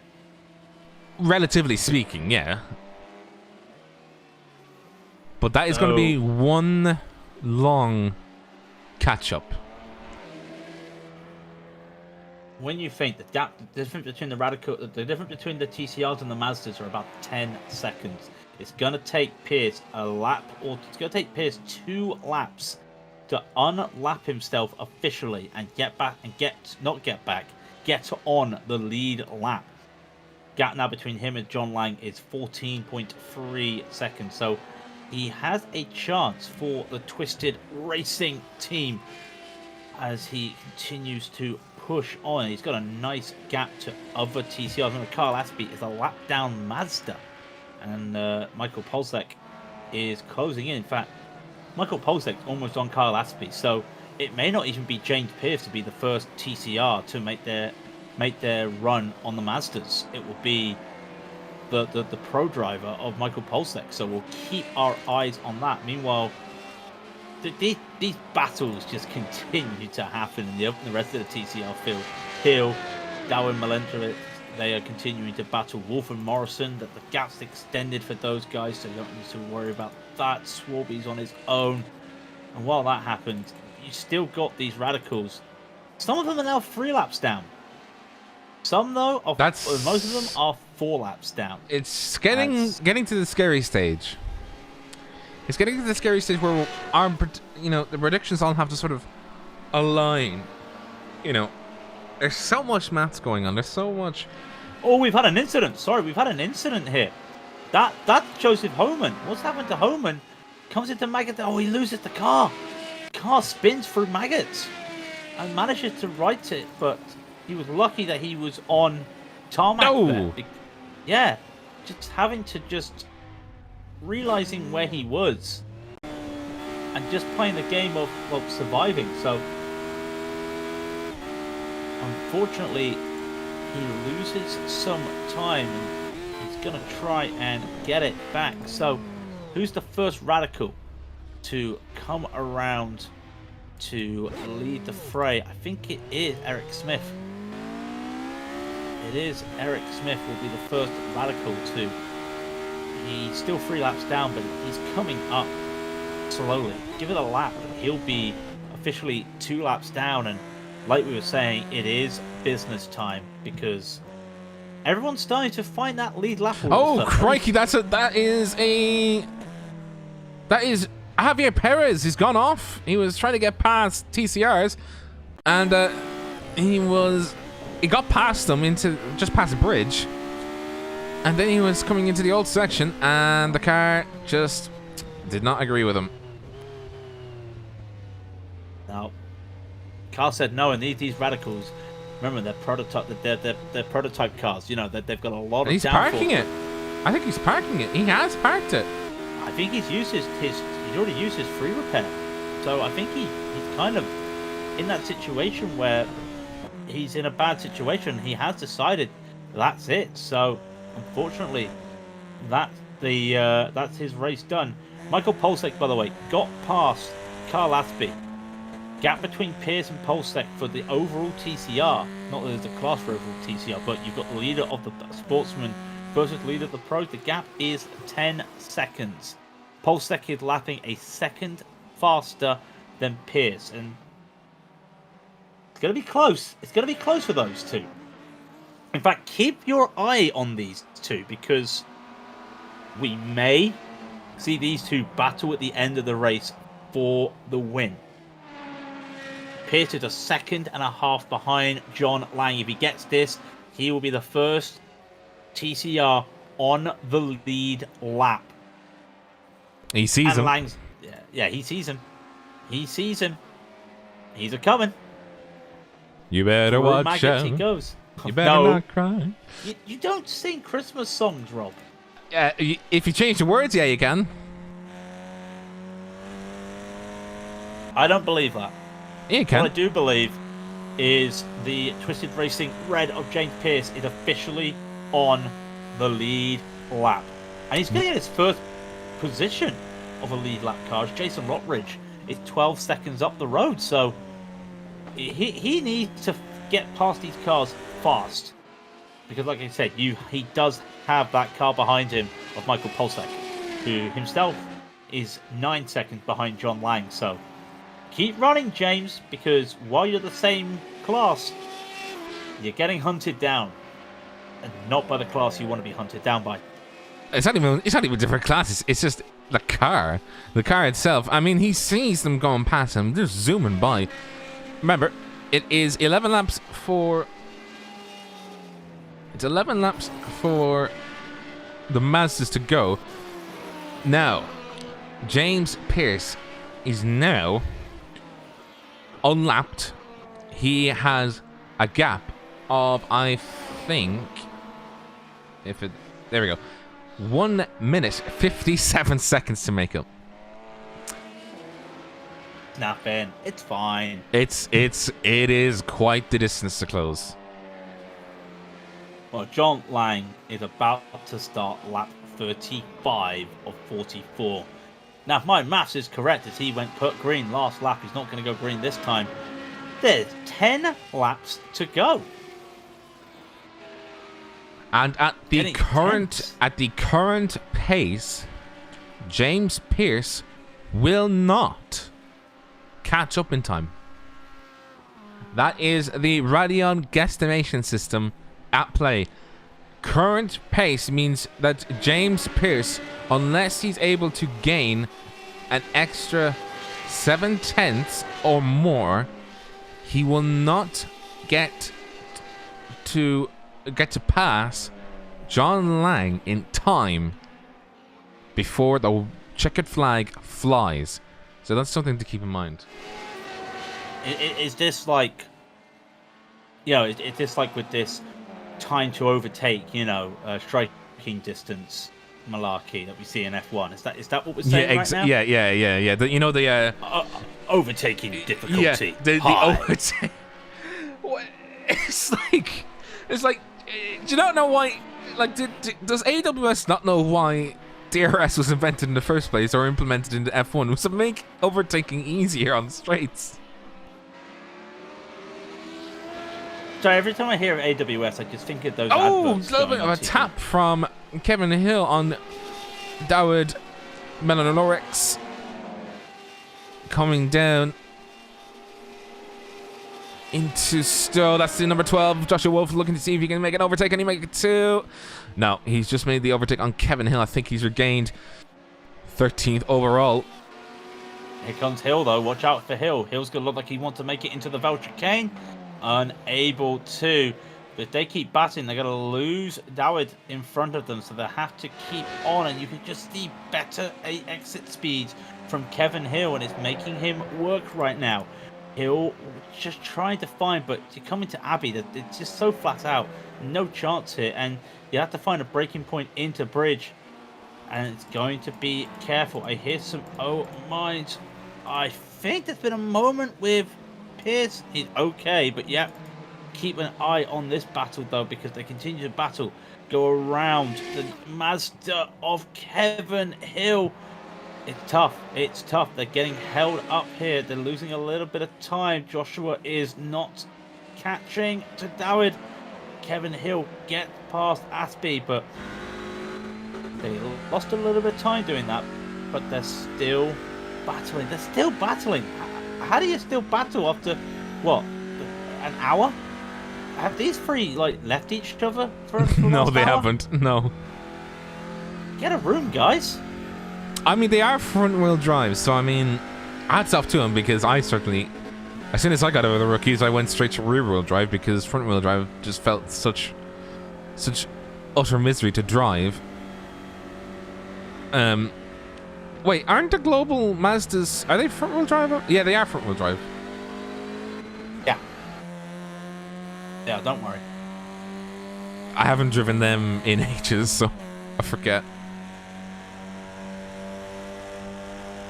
Relatively speaking, yeah. But that is going to be one long catch-up. When you think the difference between the TCRs and the Mazdas are about 10 seconds. It's going to take Pearce a lap, or it's going to take Pearce 2 laps to unlap himself officially and get on the lead lap. Gap now between him and John Lang is 14.3 seconds. So he has a chance for the Twisted Racing team as he continues to push on. He's got a nice gap to other TCRs. Remember, Carl Aspie is a lap down Mazda, and Michael Polsek is closing in. In fact, Michael Polsek's almost on Carl Aspie, so it may not even be James Pierce to be the first TCR to make their run on the Mazdas. It will be the pro driver of Michael Polsek, so we'll keep our eyes on that. Meanwhile, these battles just continue to happen in the rest of the TCR field. Hill, Darwin Malentrovic, they are continuing to battle. Wolf and Morrison, that the gap's extended for those guys, so you don't need to worry about that. Swarby's on his own. And while that happens, you still got these radicals. Some of them are now 3 laps down. Some, though, most of them are 4 laps down. It's getting to the scary stage. It's getting to the scary stage where the predictions all have to sort of align. There's so much maths going on. There's so much. Oh, we've had an incident. Sorry, we've had an incident here. That's Joseph Homan. What's happened to Homan? Comes into maggot. Oh, he loses the car. Car spins through maggots and manages to right it, but he was lucky that he was on tarmac. No. Yeah, just realizing where he was and just playing the game of surviving. So unfortunately, he loses some time and he's going to try and get it back. So who's the first radical to come around to lead the fray? I think it is Eric Smith. It is Eric Smith will be the first radical to. He's still 3 laps down, but he's coming up slowly. Give it a lap, he'll be officially 2 laps down. And like we were saying, it is business time because everyone's starting to find that lead lap. Oh crikey! That is Javier Perez. He's gone off. He was trying to get past TCRs, and he got past them just past the bridge, and then he was coming into the old section, and the car just did not agree with him. No. Carl said no, and these radicals, remember they're prototype cars. That they've got a lot of. He's parking it. I think he's parking it. He has parked it. I think he's used he's already used his free repair. So I think he's kind of in that situation where he's in a bad situation. He has decided that's it. So unfortunately, that's his race done. Michael Polsek, by the way, got past Carl Aspie. Gap between Pierce and Polsek for the overall TCR. Not that there's a class for overall TCR, but you've got the leader of the sportsman versus leader of the pros. The gap is 10 seconds. Polsek is lapping a second faster than Pierce, and it's going to be close. It's going to be close for those two. In fact, keep your eye on these two because we may see these two battle at the end of the race for the win. Pierce is a 1.5 seconds behind John Lang. If he gets this, he will be the first TCR on the lead lap. He sees him. Lang's, yeah, he sees him. He sees him. He's a coming. You better watch out. He goes. You better not cry. You don't sing Christmas songs, Rob. Yeah, if you change the words, yeah, you can. I don't believe that. Yeah, you can. What I do believe is the Twisted Racing red of James Pierce is officially on the lead lap. And he's going to get his first position of a lead lap car. Jason Rottridge is 12 seconds up the road. So he needs to get past these cars fast. Because like I said, he does have that car behind him of Michael Polsek, who himself is 9 seconds behind John Lang. So keep running, James, because while you're the same class, you're getting hunted down. And not by the class you want to be hunted down by. It's not even different classes. It's just the car itself. I mean, he sees them going past him, just zooming by. Remember, it is 11 laps for. It's 11 laps for the Mazdas to go. Now, James Pearce is now unlapped. He has a gap of, I think, there we go, 1 minute 57 seconds to make up. Snap in. It's fine. It is quite the distance to close. Well, John Lang is about to start lap 35 of 44. Now, if my maths is correct, as he went put green last lap, he's not going to go green this time. There's 10 laps to go. And at the current pace, James Pearce will not catch up in time. That is the Raidillon guesstimation system at play. Current pace means that James Pearce, unless he's able to gain an extra 7/10 or more, he will not get to pass John Lang in time before the checkered flag flies. So that's something to keep in mind. Is this like, is this like with this time to overtake, striking distance malarkey that we see in F1? Is that what we're saying right now? Yeah. The overtaking difficulty. Yeah, the overtake. It's like, do you not know why? Like, does AWS not know why DRS was invented in the first place or implemented into F1? It was to make overtaking easier on the straights. So every time I hear AWS, I just think of those adverts. Oh, a little bit of a tap from Kevin Hill on Dawid Melanorix. Coming down into Stowe. That's the number 12. Joshua Wolf looking to see if he can make an overtake. Can he make it 2? No, he's just made the overtake on Kevin Hill. I think he's regained 13th overall. Here comes Hill, though. Watch out for Hill. Hill's going to look like he wants to make it into the voucher cane. Unable to. But if they keep batting, they're going to lose Dawid in front of them. So they have to keep on. And you can just see better exit speeds from Kevin Hill. And it's making him work right now. Hill just trying to find, but you come into Abbey, that it's just so flat out. No chance here. And you have to find a breaking point into bridge. And it's going to be careful. I hear some minds. I think there's been a moment with Pearce. He's okay, but yeah, keep an eye on this battle though, because they continue to battle. Go around the Mazda of Kevin Hill. It's tough. It's tough. They're getting held up here. They're losing a little bit of time. Joshua is not catching to Dawid. Kevin Hill gets past Aspie, but they lost a little bit of time doing that. But they're still battling. They're still battling. How do you still battle after, what, an hour? Have these three, left each other for No, they hour? haven't. No. Get a room, guys. I mean, they are front-wheel drive, so I mean, hats off to them, because I certainly, as soon as I got out of the rookies, I went straight to rear-wheel drive, because front-wheel drive just felt such utter misery to drive. Wait, aren't the global Mazdas, are they front-wheel drive? Yeah, they are front-wheel drive. Yeah, don't worry. I haven't driven them in ages, so I forget.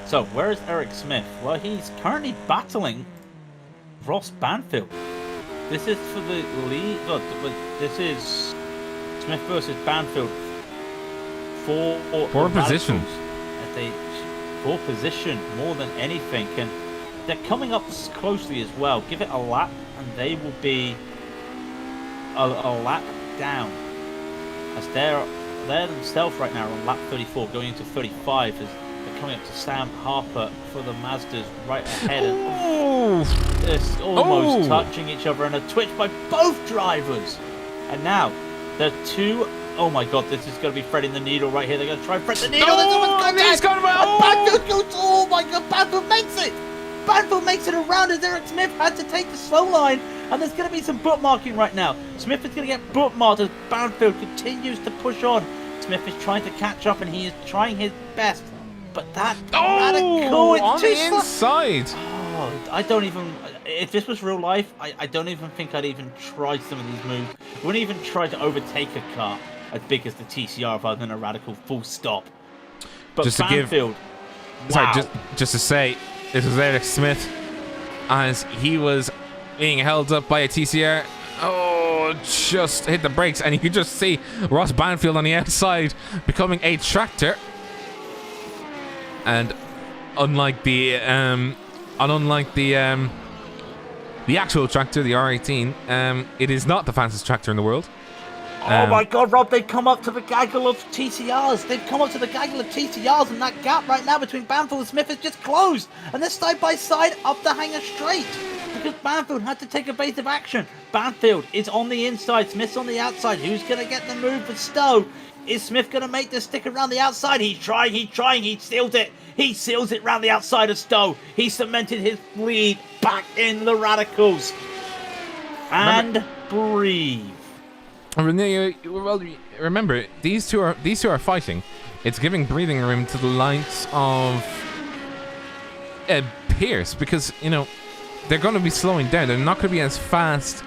So, where is Eric Smith? Well, he's currently battling Ross Banfield. This is for the lead. This is Smith versus Banfield. Four positions. For position more than anything, and they're coming up closely as well. Give it a lap, and they will be a lap down, as they're themselves right now on lap 34, going into 35 as they're coming up to Sam Harper for the Mazdas right ahead. And they're almost touching each other, and a twitch by both drivers. And now they're two. Oh my God, this is going to be threading the needle right here. They're going to try and thread the needle. He's gone well. Banfield goes. Oh my God, Banfield makes it. Banfield makes it around as Eric Smith had to take the slow line. And there's going to be some bookmarking right now. Smith is going to get bookmarked as Banfield continues to push on. Smith is trying to catch up, and he is trying his best but that Oh, Radical, on the inside. Oh, I don't even. If this was real life, I don't even think I'd even try some of these moves. I wouldn't even try to overtake a car as big as the TCR if I was in a Radical. Full stop. But Just to Banfield. Sorry, Wow. just to say, this was Eric Smith as he was being held up by a TCR. Oh, just hit the brakes, and you could just see Ross Banfield on the outside becoming a tractor. And unlike the actual tractor, the R18, it is not the fastest tractor in the world. Oh my God, Rob, they've come up to the gaggle of TCRs. They've come up to the gaggle of TCRs, and that gap right now between Banfield and Smith is just closed. And they're side by side up the hanger straight. Because Banfield had to take evasive action. Banfield is on the inside, Smith's on the outside. Who's going to get the move for Stowe? Is Smith going to make this stick around the outside? He's trying, he sealed it. He seals it round the outside of Stowe. He cemented his lead back in the Radicals. And breathe. Remember, these two are fighting. It's giving breathing room to the likes of Pierce, because they're going to be slowing down. They're not going to be as fast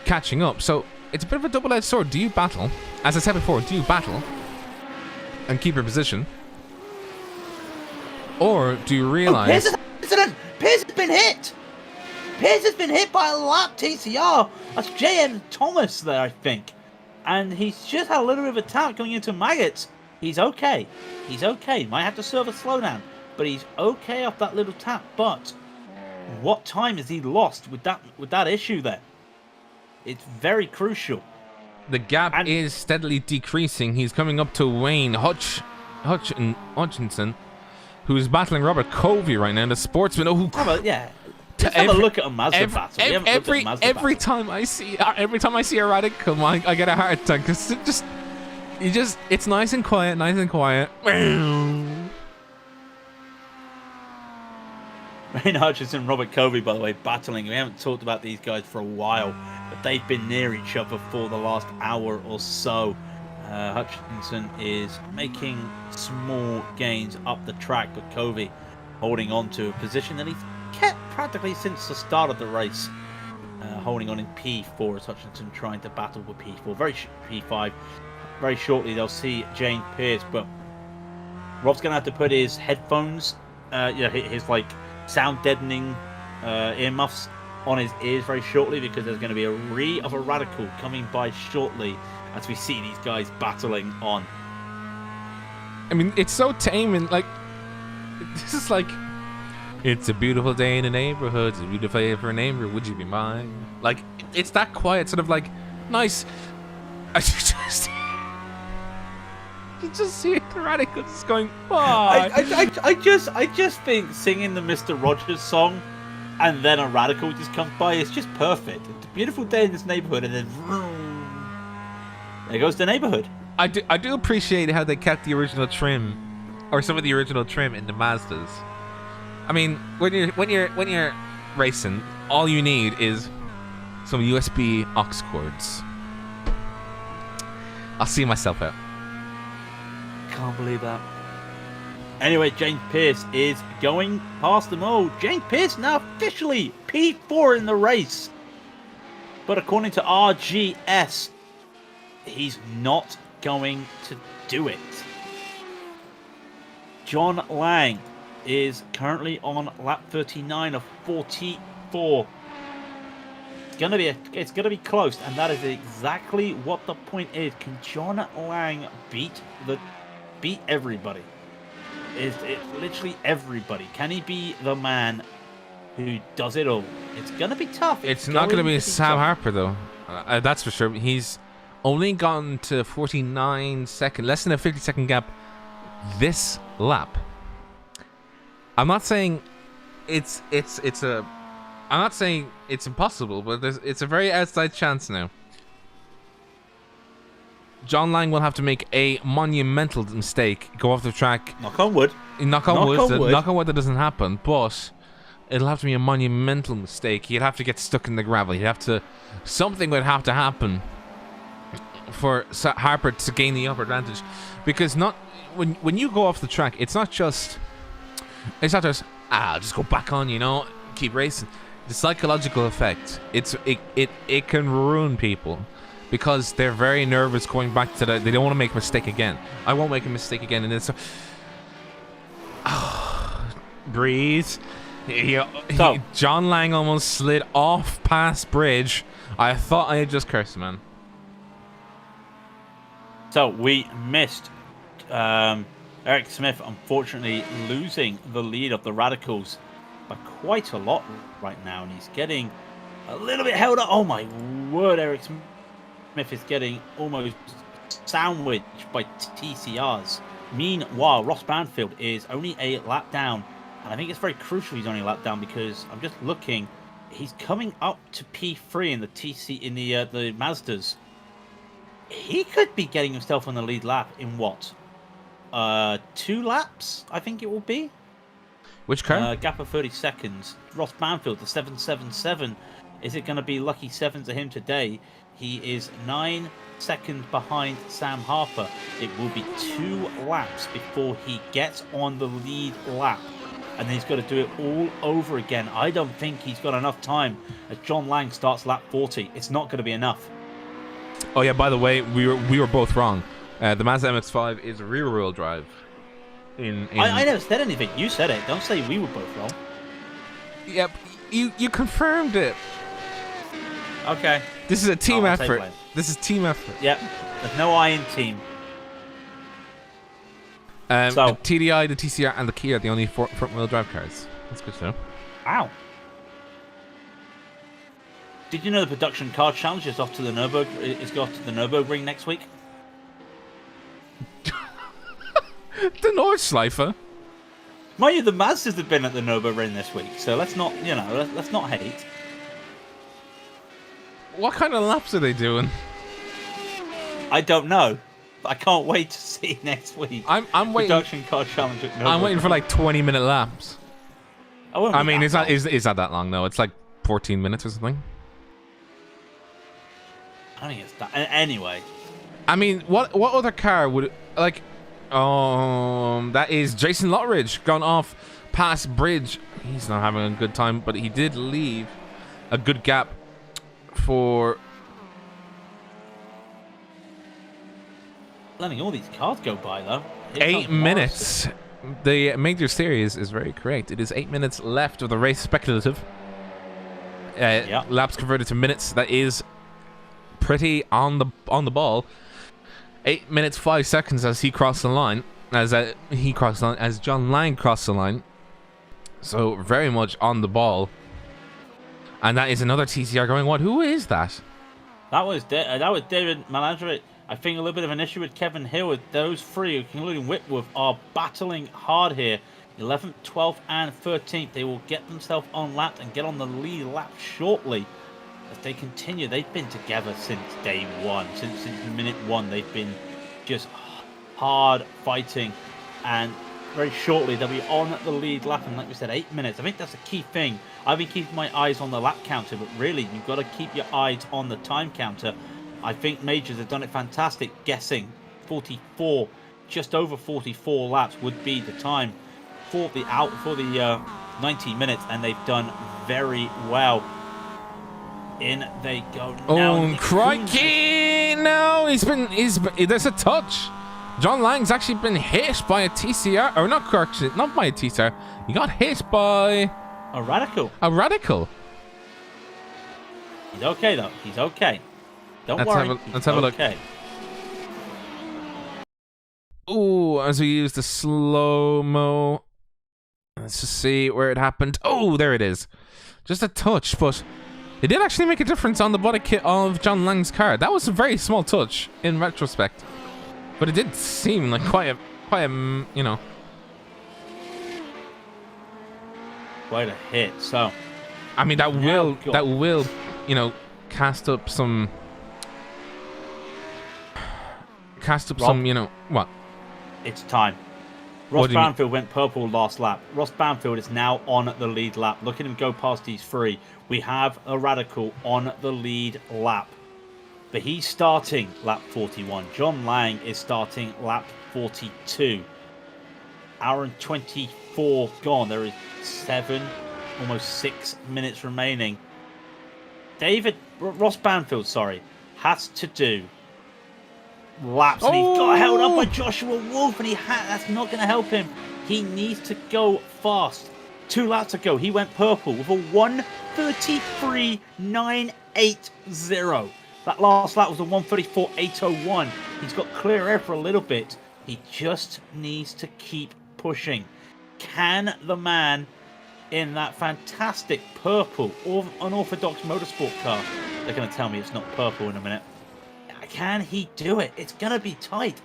catching up. So it's a bit of a double-edged sword. Do you battle? As I said before, do you battle and keep your position, or do you realize? Pierce has been hit. Pierce has been hit by a lap TCR. That's JM Thomas there, I think. And he's just had a little bit of a tap going into Maggots. He's okay. He's okay. Might have to serve a slowdown. But he's okay off that little tap. But what time has he lost with that issue there? It's very crucial. The gap is steadily decreasing. He's coming up to Wayne Hutchinson, who's battling Robert Covey right now, the sportsman. Oh, yeah. Let's have a look at a Mazda battle. Every time I see a Radical, I get a heart attack. It's nice and quiet, Wayne Hutchinson, Robert Covey, by the way, battling. We haven't talked about these guys for a while, but they've been near each other for the last hour or so. Hutchinson is making small gains up the track, but Covey holding on to a position that he's kept practically since the start of the race, holding on in P4 as Hutchinson trying to battle with P4, P5. Very shortly they'll see Jane Pierce, but Rob's gonna have to put his headphones, his like sound deadening earmuffs on his ears very shortly, because there's going to be a Radical coming by shortly as we see these guys battling on. I mean, it's so tame, and like, this is like, it's a beautiful day in the neighborhood, it's a beautiful day for a neighbor, would you be mine? Like, it's that quiet, sort of like, nice. You just see the Radical just going, why? I just think singing the Mr. Rogers song and then a Radical just comes by, it's just perfect. It's a beautiful day in this neighborhood, and then vroom, there goes the neighborhood. I do appreciate how they kept the original trim, or some of the original trim, in the Mazdas. I mean, when you're racing, all you need is some USB aux cords. I'll see myself out. Can't believe that. Anyway, James Pierce is going past them all. James Pierce now officially P4 in the race. But according to RGS, he's not going to do it. John Lang is currently on lap 39 of 44. It's gonna be close, and that is exactly what the point is. Can John Lang beat everybody? It's literally everybody. Can he be the man who does it all? It's gonna be tough. It's not gonna be Sam Harper though. That's for sure. He's only gone to 49 seconds, less than a 50-second gap this lap. I'm not saying I'm not saying it's impossible, but it's a very outside chance now. John Lang will have to make a monumental mistake, go off the track. Knock on wood. Knock on wood that doesn't happen, but it'll have to be a monumental mistake. He'd have to get stuck in the gravel. Something would have to happen for Harper to gain the upper advantage, because when you go off the track, it's not just I'll just go back on, keep racing. The psychological effect, it can ruin people because they're very nervous going back to they don't want to make a mistake again. I won't make a mistake again, and it's breathe. John Lang almost slid off past bridge. I thought I had just cursed, man. So we missed Eric Smith, unfortunately, losing the lead of the Radicals by quite a lot right now, and he's getting a little bit held up. Oh my word, Eric Smith is getting almost sandwiched by TCRs. Meanwhile, Ross Banfield is only a lap down, and I think it's very crucial he's only a lap down because I'm just looking. He's coming up to P3 in the the Mazdas. He could be getting himself on the lead lap in what? 2 laps, I think it will be. Which car? Gap of 30 seconds. Ross Banfield, the 777. Is it going to be lucky 7 to him today? He is 9 seconds behind Sam Harper. It will be 2 laps before he gets on the lead lap. And then he's got to do it all over again. I don't think he's got enough time as John Lang starts lap 40. It's not going to be enough. Oh yeah, by the way, we were both wrong. The Mazda MX-5 is rear-wheel drive. I never said anything. You said it. Don't say we were both wrong. Yep, you confirmed it. Okay. This is a team effort. This is team effort. Yep. There's no I in team. The TDI, the TCR, and the Kia are the only front-wheel drive cars. That's good to know. Wow. Did you know the production car challenge is off to the Nürburgring next week? The Nordschleife. Mind you, the Mazdas have been at the Nürburgring this week, so let's not, let's not hate. What kind of laps are they doing? I don't know. But I can't wait to see next week. I'm waiting. Production car challenge at Nürburgring. I'm waiting for like 20-minute laps. I mean, it's not that long though. It's like 14 minutes or something. I think it's that. Anyway. I mean, what other car would like? That is Jason Lotteridge gone off past bridge. He's not having a good time, but he did leave a good gap for. Letting all these cars go by though. 8 minutes. The major series is very correct. It is 8 minutes left of the race. Speculative. Laps converted to minutes. That is pretty on the ball. 8 minutes 5 seconds as he crossed the line. As John Lang crossed the line. So very much on the ball. And that is another TCR going. What? Who is that? That was David Malandrovic. I think a little bit of an issue with Kevin Hill. With those 3, including Whitworth, are battling hard here. 11th, 12th, and 13th. They will get themselves on lap and get on the lead lap shortly. As they continue, they've been together since day one. Since minute 1, they've been just hard fighting. And very shortly, they'll be on the lead lap. And like we said, 8 minutes. I think that's a key thing. I've been keeping my eyes on the lap counter, but really, you've got to keep your eyes on the time counter. I think Majors have done it fantastic, guessing 44, just over 44 laps would be the time for the 90 minutes, and they've done very well. In they go. Oh, crikey! No, there's a touch. John Lang's actually been hit by a TCR, or not by a TCR. He got hit by a Radical. He's okay though. He's okay. Don't worry. Let's have a look. Ooh, as we use the slow-mo. Let's just see where it happened. Oh, there it is. Just a touch, but it did actually make a difference on the body kit of John Lang's car. That was a very small touch in retrospect. But it did seem like quite a quite a hit. So I mean that will cast up some what? It's time. Ross Banfield went purple last lap. Ross Banfield is now on the lead lap. Look at him go past these 3. We have a Radical on the lead lap. But he's starting lap 41. John Lang is starting lap 42. Hour and 24 gone. There is 7, almost 6 minutes remaining. Ross Banfield, has to do laps, and he got held up by Joshua Wolf, and that's not going to help him. He needs to go fast. 2 laps to go. He went purple with a 1:33.980. That last lap was a 1:34.801. He's got clear air for a little bit. He just needs to keep pushing. Can the man in that fantastic purple or unorthodox motorsport car, they're going to tell me it's not purple in a minute, can he do it? It's going to be tight.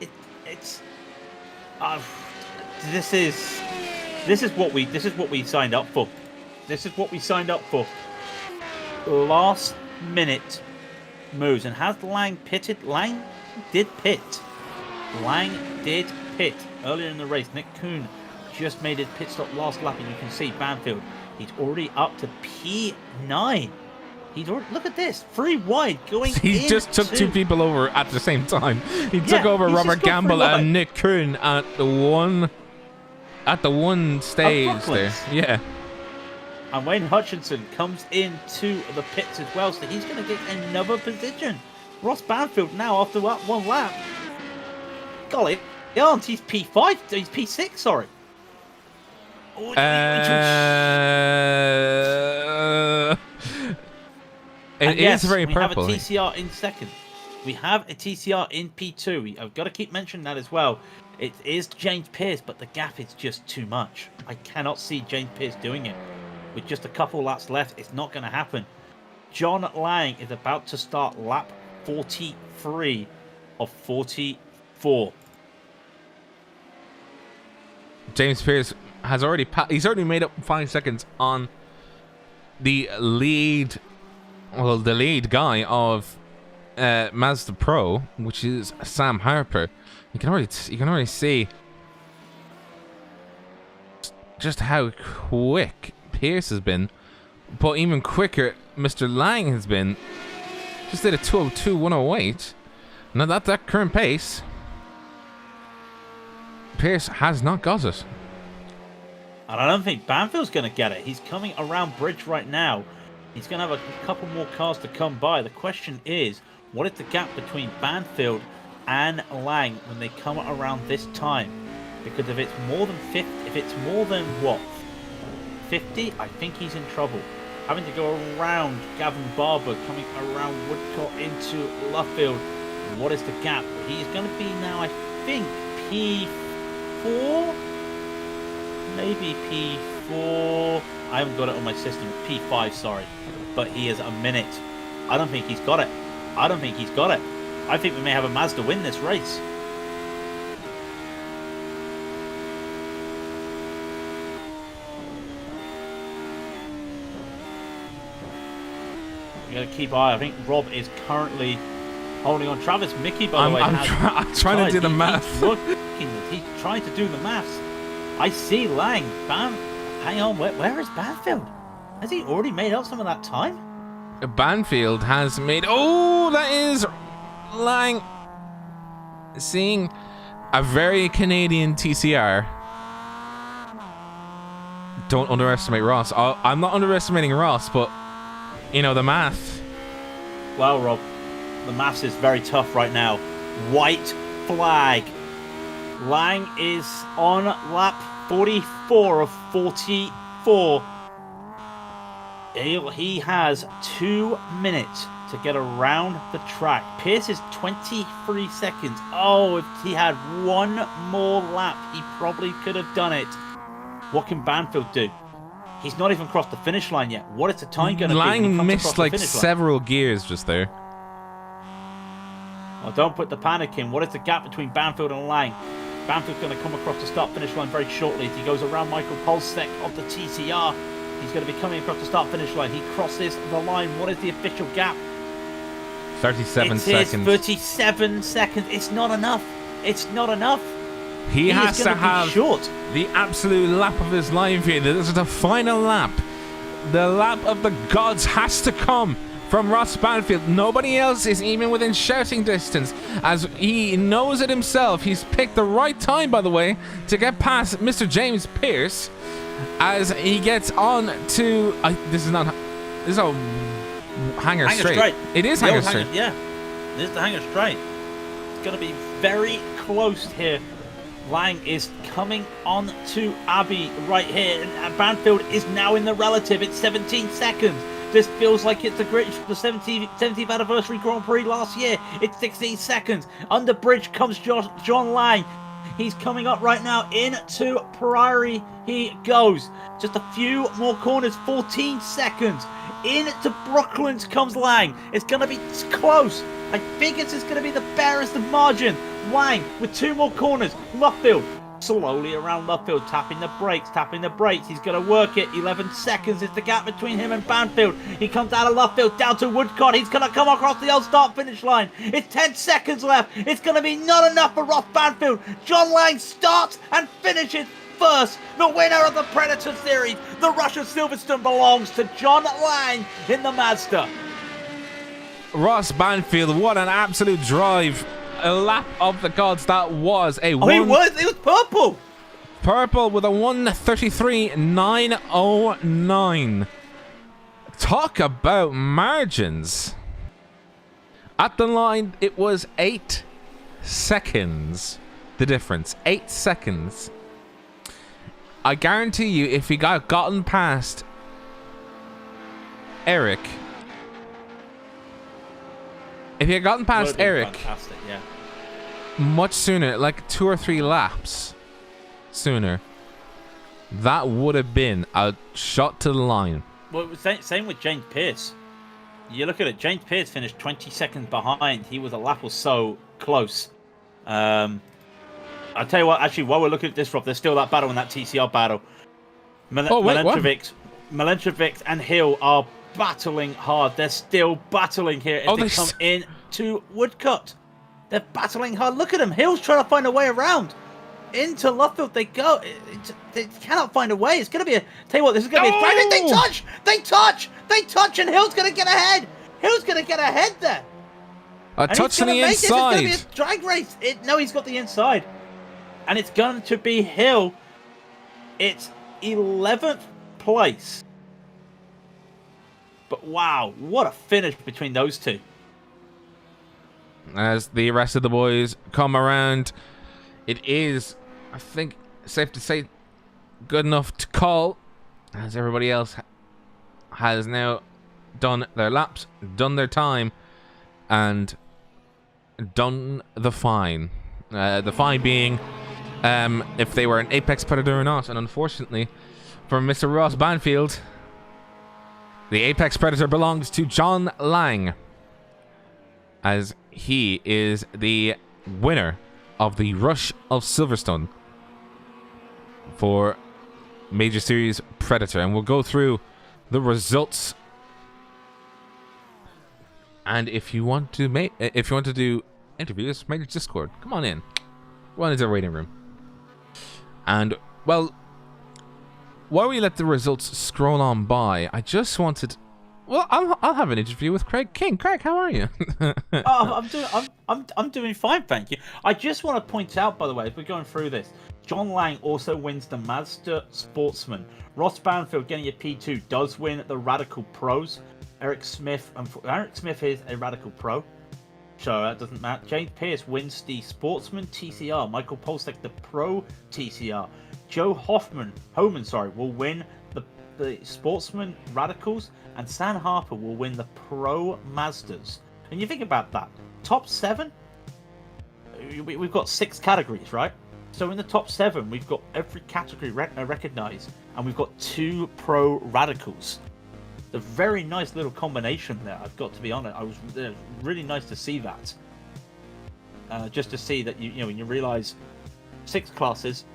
This is what we signed up for. This is what we signed up for. Last minute moves. And has Lang pitted? Lang did pit. Earlier in the race. Nick Kuhn just made his pit stop last lap, and you can see Banfield, he's already up to P9. Look at this, 3 wide going in. He just took 2 people over at the same time. He took over Robert Gamble and Nick Kuhn at the one stage there. Yeah. And Wayne Hutchinson comes into the pits as well, so he's going to get another position. Ross Banfield now, after that 1 lap, golly, he's P5, he's P6, sorry. It is very purple. We have a TCR in second. We have a TCR in P2. I've got to keep mentioning that as well. It is James Pearce, but the gap is just too much. I cannot see James Pearce doing it. With just a couple laps left, it's not going to happen. John Lang is about to start lap 43 of 44. James Pearce has already made up 5 seconds on the lead guy of Mazda Pro, which is Sam Harper. You can already see just how quick Pearce has been, but even quicker Mr. Lang has been. Just did a 2:02.108. Now that current pace, Pearce has not got it. And I don't think Banfield's going to get it. He's coming around bridge right now. He's going to have a couple more cars to come by. The question is, what is the gap between Banfield and Lang when they come around this time? Because if it's more than 50, if it's more than 50, I think he's in trouble. Having to go around Gavin Barber, coming around Woodcock into Luffield. What is the gap? He's going to be now, I think, P4? Maybe P4. I haven't got it on my system. P5, sorry. But he is a minute. I don't think he's got it. I think we may have a Mazda win this race. You got to keep eye. I think Rob is currently holding on. Travis Mickey, by the way, I'm trying to do the math. He's trying to do the maths. I see Lang. Hang on, where is Banfield? Has he already made up some of that time? Banfield has made... Oh, that is Lang. Seeing a very Canadian TCR. Don't underestimate Ross. I'm not underestimating Ross, but, you know, the math. Well, Rob, the maths is very tough right now. White flag. Lang is on lap 44 of 44. He has 2 minutes to get around the track. Pearce is 23 seconds. Oh, if he had 1 more lap, he probably could have done it. What can Banfield do? He's not even crossed the finish line yet. What is the time going to be? Lang missed like several gears just there. Oh, don't put the panic in. What is the gap between Banfield and Lang? Banfield's going to come across the start-finish line very shortly. As he goes around Michael Polsek of the TCR. He's going to be coming across the start-finish line. He crosses the line. What is the official gap? 37 seconds. It is 37 seconds. It's not enough. It's not enough. He has to have the absolute lap of his life here. This is the final lap. The lap of the gods has to come from Ross Banfield. Nobody else is even within shouting distance, as he knows it himself. He's picked the right time, by the way, to get past Mr. James Pierce as he gets on to... this is a hanger straight. It is hanger straight. Yeah, this is the hanger straight. It's going to be very close here. Lang is coming on to Abbey right here, and Banfield is now in the relative. It's 17 seconds. This feels like it's the 70th anniversary Grand Prix last year. It's 16 seconds. Under bridge comes John Lang. He's coming up right now into Priory. He goes. Just a few more corners. 14 seconds. Into Brooklands comes Lang. It's going to be close. I think it's going to be the barest of margin. Lang with 2 more corners. Luffield slowly around Luffield, tapping the brakes. He's going to work it. 11 seconds is the gap between him and Banfield. He comes out of Luffield down to Woodcock. He's going to come across the old start-finish line. It's 10 seconds left. It's going to be not enough for Ross Banfield. John Lang starts and finishes first. The winner of the Predator Series, the Rush of Silverstone, belongs to John Lang in the Mazda. Ross Banfield, what an absolute drive. A lap of the gods that was. It was purple. Purple with a 1:33.909. Talk about margins. At the line, it was 8 seconds. The difference, 8 seconds. I guarantee you, if he got gotten past Eric, fantastic, yeah, much sooner, like 2 or 3 laps sooner, that would have been a shot to the line. Well, it was same with James Pierce. You look at it, James Pierce finished 20 seconds behind. He was a lap or so close. I'll tell you what, actually, while we're looking at this, Rob, there's still that battle in that TCR battle. Milenkovic and Hill are battling hard. They're still battling here as they come in to Woodcote. They're battling hard. Look at them. Hill's trying to find a way around. Into Luffield they go. They cannot find a way. It's going to be tell you what, this is going to be a fight. They touch, and Hill's going to get ahead. There. A touch on the inside. It's going to be a drag race. No, he's got the inside. And it's going to be Hill. It's 11th place. But wow, what a finish between those two. As the rest of the boys come around, it is, I think, safe to say, good enough to call, as everybody else has now done their laps, done their time, and done the fine. The fine being if they were an Apex Predator or not. And unfortunately, for Mr. Ross Banfield, the Apex Predator belongs to John Lang, as he is the winner of the Rush of Silverstone for Major Series Predator. And we'll go through the results. And if you want to do interviews, make a Discord. Come on in. Go on into the waiting room. And well, while we let the results scroll on by, I just wanted. Well, I'll have an interview with Craig King. Craig, how are you? I'm doing fine, thank you. I just want to point out, by the way, as we're going through this, John Lang also wins the Mazda Sportsman. Ross Banfield getting a P2 does win the Radical Pros. Eric Smith is a Radical Pro, so that doesn't matter. James Pierce wins the Sportsman TCR. Michael Polsek the Pro TCR. Joe Homan will win the Sportsman Radicals, and Stan Harper will win the Pro Mazdas. And you think about that, top 7, we've got 6 categories, right? So in the top 7, we've got every category recognized, and we've got 2 Pro Radicals. It's a very nice little combination there, I've got to be honest. I was really nice to see that. Just to see that, you know, when you realize 6 classes,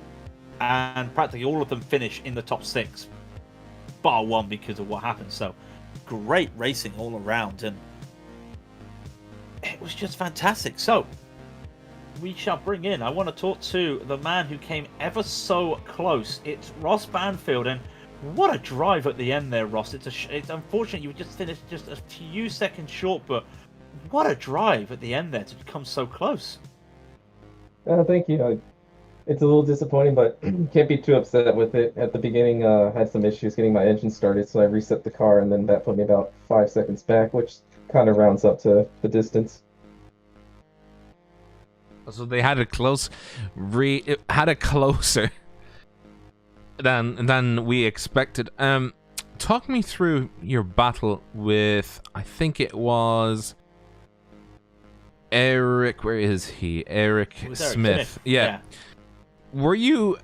and practically all of them finish in the top 6, bar one because of what happened. So great racing all around, and it was just fantastic. So we shall bring in, I want to talk to the man who came ever so close. It's Ross Banfield, and What a drive at the end there, Ross. It's unfortunate you just finished just a few seconds short, but what a drive at the end there to come so close. Thank you. It's a little disappointing, but can't be too upset with it. At the beginning, had some issues getting my engine started, so I reset the car, and then that put me about 5 seconds back, which kind of rounds up to the distance. So they had it close, had it closer than we expected. Talk me through your battle with, I think it was Eric. Where is he? Eric Smith. Yeah. Were you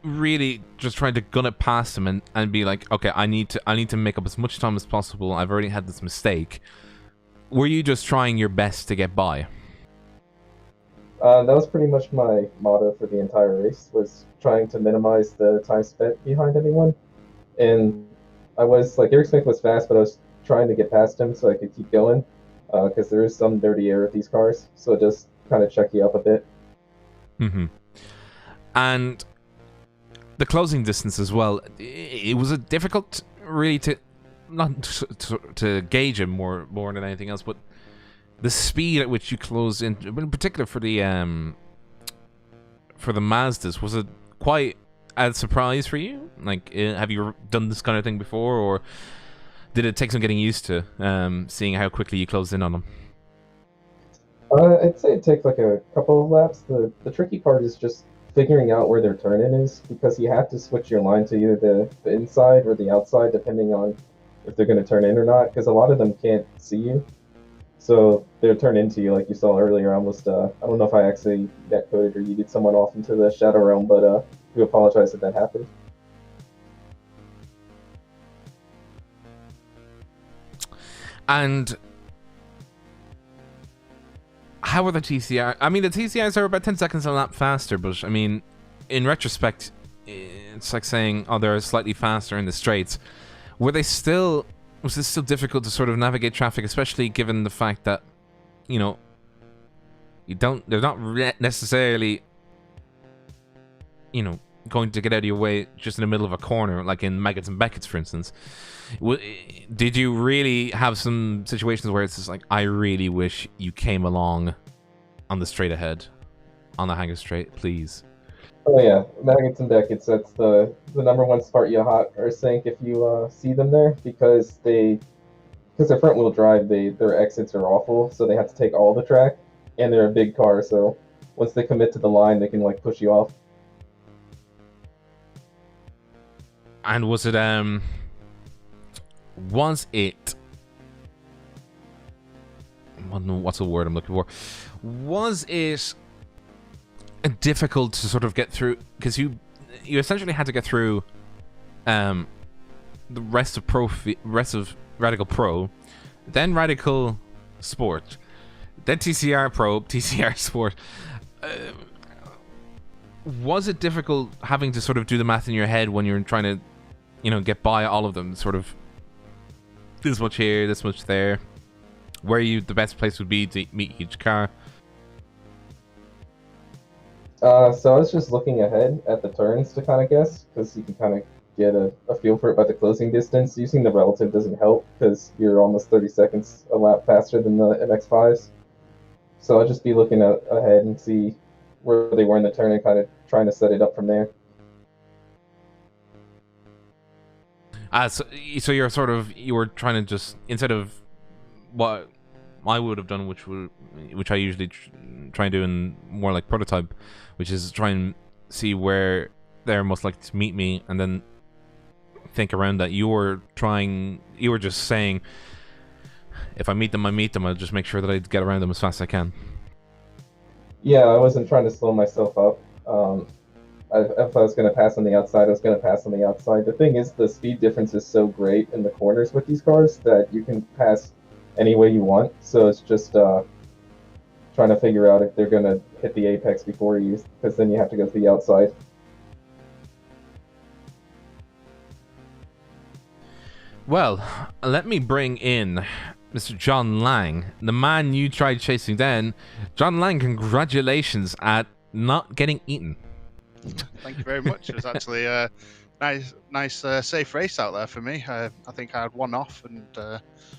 really just trying to gun it past him and be like, okay, I need to make up as much time as possible. I've already had this mistake. Were you just trying your best to get by? That was pretty much my motto for the entire race, was trying to minimize the time spent behind anyone. And I was, like, Eric Smith was fast, but I was trying to get past him so I could keep going, because there is some dirty air with these cars, so it just kind of check you up a bit. Mm-hmm. And the closing distance as well, it was a difficult, really, to gauge him more than anything else, but the speed at which you closed in particular for the Mazdas, was it quite a surprise for you? Like, have you done this kind of thing before, or did it take some getting used to, seeing how quickly you closed in on them? I'd say it takes like a couple of laps. The tricky part is just figuring out where their turn-in is, because you have to switch your line to either the inside or the outside, depending on if they're going to turn in or not, because a lot of them can't see you. So they'll turn into you, like you saw earlier. Almost, I don't know if I actually netcoded or yeeted someone off into the Shadow Realm, but we apologize if that happened. And how are the TCR? I mean, the TCRs are about 10 seconds a lap faster, but I mean, in retrospect, it's like saying, oh, they're slightly faster in the straights. Was it still difficult to sort of navigate traffic, especially given the fact that, you know, they're not necessarily, you know, going to get out of your way just in the middle of a corner, like in Maggots and Beckett's, for instance. Did you really have some situations where it's just like, I really wish you came along on the straight ahead, on the hangar straight, please? Oh yeah, Maggots and Beckett's, that's the number one spot you hot or sink if you see them there, because they're front wheel drive, their exits are awful, so they have to take all the track, and they're a big car, so once they commit to the line, they can like push you off. And was it what's the word I'm looking for? Was it difficult to sort of get through, because you essentially had to get through the rest of Radical Pro, then Radical Sport, then TCR Pro, TCR Sport. Was it difficult having to sort of do the math in your head when you're trying to, you know, get by all of them, sort of this much here, this much there, where the best place would be to meet each car? So I was just looking ahead at the turns to kind of guess, because you can kind of get a feel for it by the closing distance. Using the relative doesn't help, because you're almost 30 seconds a lap faster than the MX-5s. So I'll just be looking ahead and see where they were in the turn and kind of trying to set it up from there. So you were trying to just, instead of what I would have done, which I usually try and do in more like prototype, which is try and see where they're most likely to meet me, and then think around that. You were just saying, if I meet them, I'll just make sure that I get around them as fast as I can. Yeah, I wasn't trying to slow myself up. If I was going to pass on the outside, I was going to pass on the outside. The thing is, the speed difference is so great in the corners with these cars that you can pass any way you want. So it's just trying to figure out if they're going to hit the apex before you, because then you have to go to the outside. Well, let me bring in Mr. John Lang, the man you tried chasing down. John Lang, congratulations at not getting eaten. Thank you very much. It was actually nice, safe race out there for me. I think I had one off and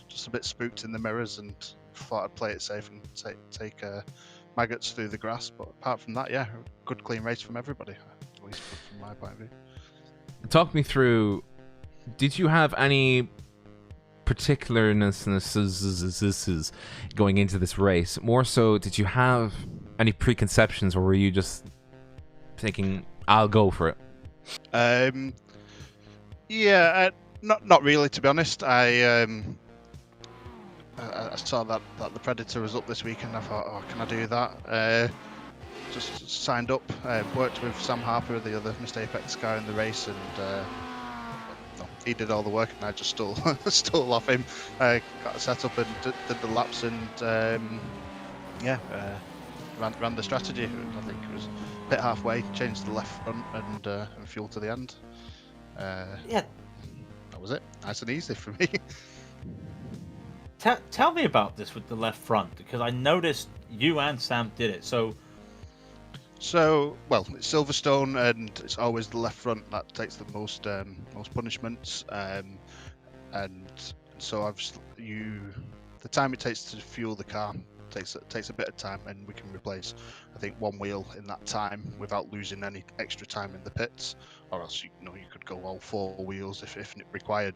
just a bit spooked in the mirrors, and thought I'd play it safe and take maggots through the grass. But apart from that, yeah, good clean race from everybody, at least from my point of view. Talk me through. Did you have any particularnesses going into this race? More so, did you have any preconceptions, or were you just thinking, "I'll go for it"? Yeah, not really, to be honest. I saw that the Predator was up this weekend. I thought, oh, can I do that? Just signed up, worked with Sam Harper, the other Mr. Apex guy in the race, and he did all the work, and I just stole off him. Got set up and did the laps, and ran the strategy. I think it was pit halfway, changed to the left front, and fuel to the end. Yeah. That was it. Nice and easy for me. Tell me about this with the left front, because I noticed you and Sam did it. So, well, it's Silverstone, and it's always the left front that takes the most punishments, and so the time it takes to fuel the car takes a bit of time, and we can replace, I think, one wheel in that time without losing any extra time in the pits, or else you could go all 4 wheels if required,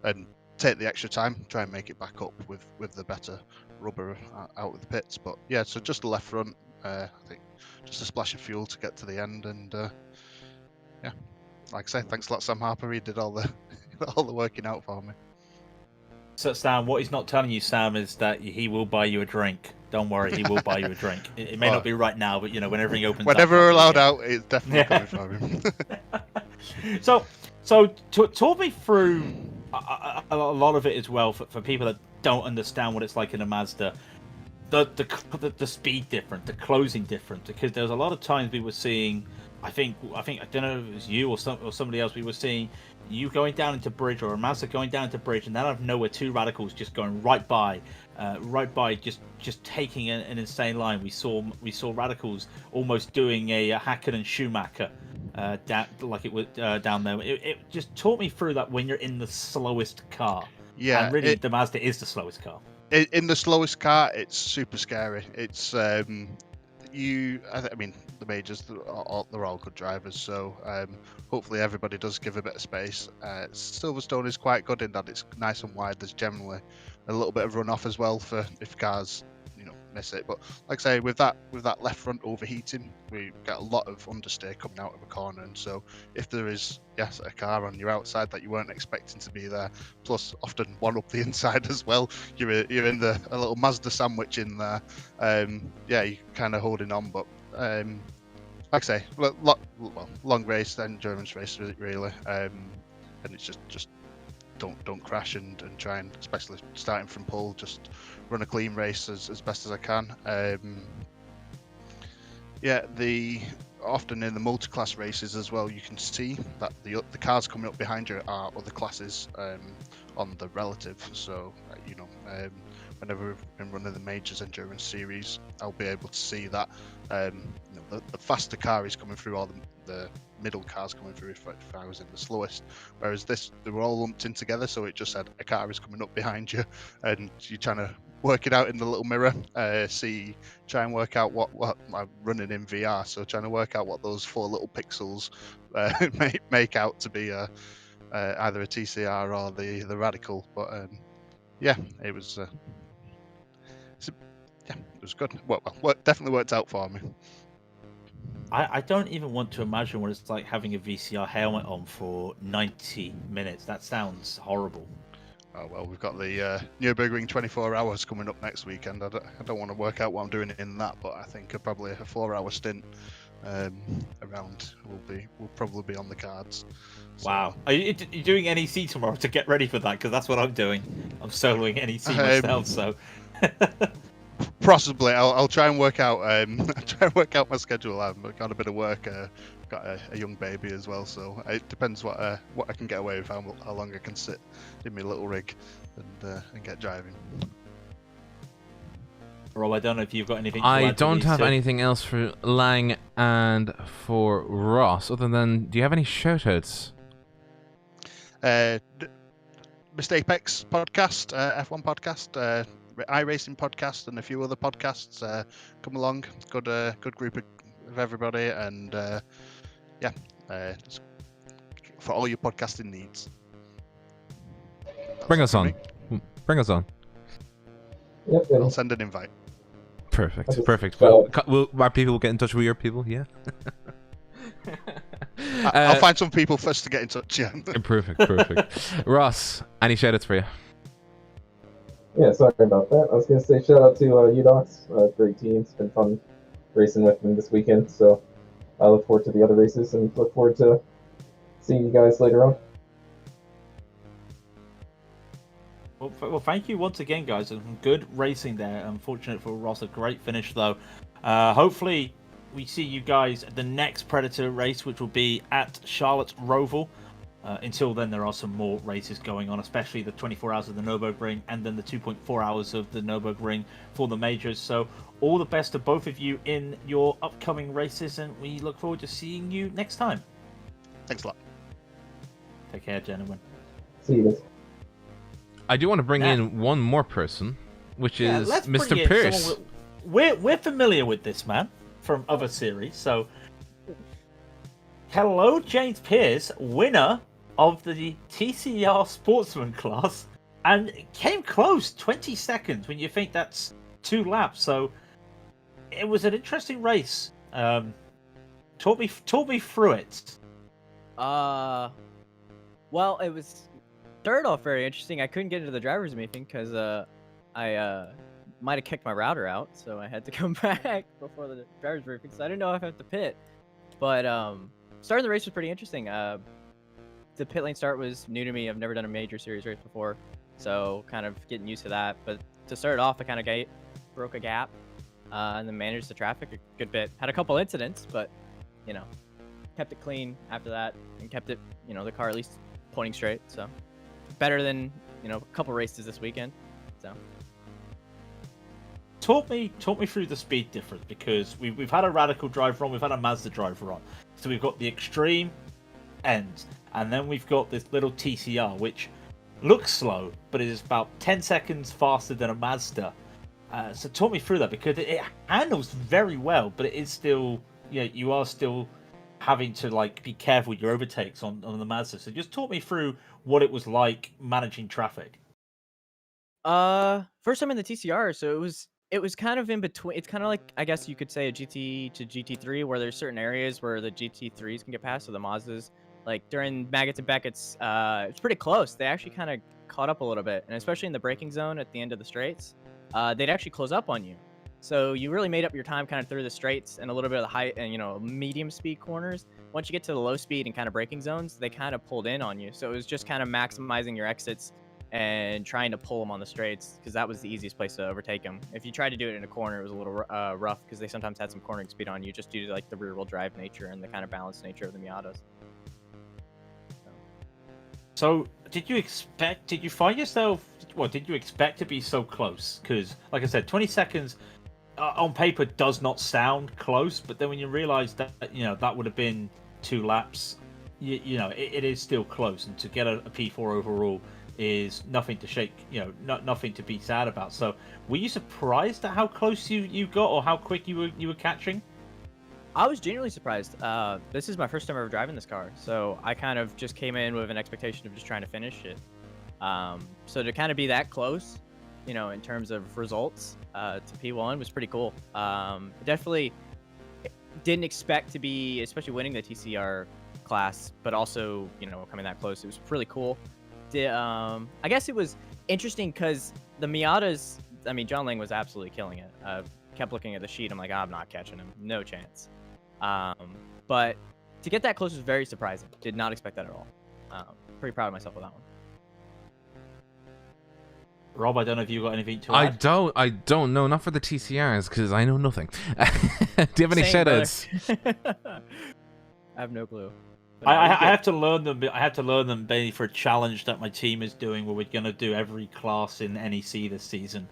and take the extra time, try and make it back up with the better rubber out of the pits. But yeah, so just the left front, I think just a splash of fuel to get to the end, and yeah, like I say, thanks a lot Sam Harper, he did all the all the working out for me. So Sam, what he's not telling you, Sam, is that he will buy you a drink. Don't worry, he will buy you a drink. It may not be right now, but when everything opens whenever up, we're allowed out, it's definitely coming for him. So talk me through a lot of it as well for people that don't understand what it's like in a Mazda. The speed different, the closing different, because there's a lot of times we were seeing. I don't know if it was you or somebody else. We were seeing you going down into bridge, or a Mazda going down into bridge, and then out of nowhere 2 radicals just going right by, just taking an insane line. We saw radicals almost doing a Hakkinen Schumacher down there. It just taught me through that when you're in the slowest car. Yeah, and really the Mazda is the slowest car. In the slowest car, it's super scary. It's I mean, the majors, they're all good drivers, so hopefully everybody does give a bit of space. Silverstone is quite good in that it's nice and wide. There's generally a little bit of runoff as well for if cars miss it. But like I say, with that left front overheating, we get a lot of understeer coming out of a corner, and so if there is a car on your outside that you weren't expecting to be there, plus often one up the inside as well, you're in a little Mazda sandwich in there. You're kind of holding on, but like I say, long race, endurance race really, and it's just don't crash and try and, especially starting from pole, just run a clean race as best as I can. Often in the multi-class races as well, you can see that the cars coming up behind you are other classes on the relative. So whenever we've been running the majors endurance series, I'll be able to see that the faster car is coming through, or the middle cars coming through if I was in the slowest. Whereas they were all lumped in together, so it just said a car is coming up behind you, and you're trying to work it out in the little mirror, try and work out what I'm running in VR, so trying to work out what those 4 little pixels make out to be either a TCR or the radical. But it was it was good. Well, definitely worked out for me. I don't even want to imagine what it's like having a VCR helmet on for 90 minutes. That sounds horrible. Oh well, we've got the Nürburgring 24 hours coming up next weekend. I don't want to work out what I'm doing in that, but I think probably a 4-hour stint around will probably be on the cards. So. Wow. Are you doing NEC tomorrow to get ready for that? Because that's what I'm doing. I'm soloing NEC myself, so... Possibly, I'll try and work out. My schedule. I've got a bit of work. Got a young baby as well, so it depends what I can get away with. How long I can sit in my little rig and get driving. Rob, I don't know if you've got anything. I don't have anything else for Lang and for Ross, other than, do you have any shoutouts? Mr. Apex podcast, F1 podcast, iRacing podcast, and a few other podcasts. Come along, good group of everybody, and just for all your podcasting needs. Bring us on. Bring us on. Yep. I'll send an invite. Perfect. Perfect. Well, our people will get in touch with your people. Yeah. I'll find some people first to get in touch. Yeah. Perfect. Ross, any shoutouts for you? Yeah, sorry about that. I was gonna say shout out to UDocs, great team. It's been fun racing with them this weekend. So I look forward to the other races and look forward to seeing you guys later on. Well, thank you once again, guys. And good racing there. Unfortunate for Ross, a great finish though. Hopefully, we see you guys at the next Predator race, which will be at Charlotte Roval. Until then, there are some more races going on, especially the 24 hours of the Nürburgring and then the 2.4 hours of the Nürburgring for the majors. So all the best to both of you in your upcoming races, and we look forward to seeing you next time. Thanks a lot. Take care, gentlemen. See you guys. I do want to bring in one more person, which is let's bring Mr. in Pierce. someone we're familiar with this man from other series, so hello, James Pierce, winner of the TCR Sportsman class, and came close, 20 seconds, when you think that's 2 laps. So it was an interesting race. Talk me through it. Well, it was started off very interesting. I couldn't get into the driver's meeting because I might have kicked my router out, so I had to come back before the driver's briefing. So I didn't know if I have to pit. But starting the race was pretty interesting. The pit lane start was new to me. I've never done a major series race before, so kind of getting used to that. But to start it off, I kind of broke a gap and then managed the traffic a good bit. Had a couple incidents, but kept it clean after that and kept it, the car at least pointing straight. So better than a couple races this weekend. So talk me through the speed difference, because we've had a Radical driver on, we've had a Mazda driver on, so we've got the extreme end, and then we've got this little TCR which looks slow but is about 10 seconds faster than a Mazda. So talk me through that, because it handles very well, but it is still, you are still having to be careful with your overtakes on the Mazda. So just talk me through what it was like managing traffic. First time in the TCR, so it was kind of in between. It's kind of like, I guess you could say, a GT to GT3, where there's certain areas where the GT3s can get past, so the Mazdas. Like during Maggots and Beckett's, it's pretty close. They actually kind of caught up a little bit, and especially in the braking zone at the end of the straights, they'd actually close up on you. So you really made up your time kind of through the straights and a little bit of the high and medium speed corners. Once you get to the low speed and kind of braking zones, they kind of pulled in on you. So it was just kind of maximizing your exits and trying to pull them on the straights, because that was the easiest place to overtake them. If you tried to do it in a corner, it was a little rough, because they sometimes had some cornering speed on you just due to the rear wheel drive nature and the kind of balanced nature of the Miatas. So did you find yourself, did you expect to be so close? Because like I said, 20 seconds on paper does not sound close, but then when you realize that that would have been 2 laps, it is still close, and to get a P4 overall is nothing to shake, nothing to be sad about. So were you surprised at how close you got, or how quick you were catching? I was genuinely surprised. This is my first time ever driving this car, so I kind of just came in with an expectation of just trying to finish it. So to kind of be that close, in terms of results to P1 was pretty cool. Definitely didn't expect to be, especially winning the TCR class, but also, coming that close. It was really cool. I guess it was interesting because the Miatas, John Lang was absolutely killing it. Kept looking at the sheet. I'm like, I'm not catching him. No chance. But to get that close was very surprising. Did not expect that at all. Pretty proud of myself with that one. Rob, I don't know if you got anything to add. I don't know. Not for the TCRs, because I know nothing. Do you have any shoutouts? I have no clue. I have to learn them. I have to learn them mainly for a challenge that my team is doing, where we're going to do every class in NEC this season.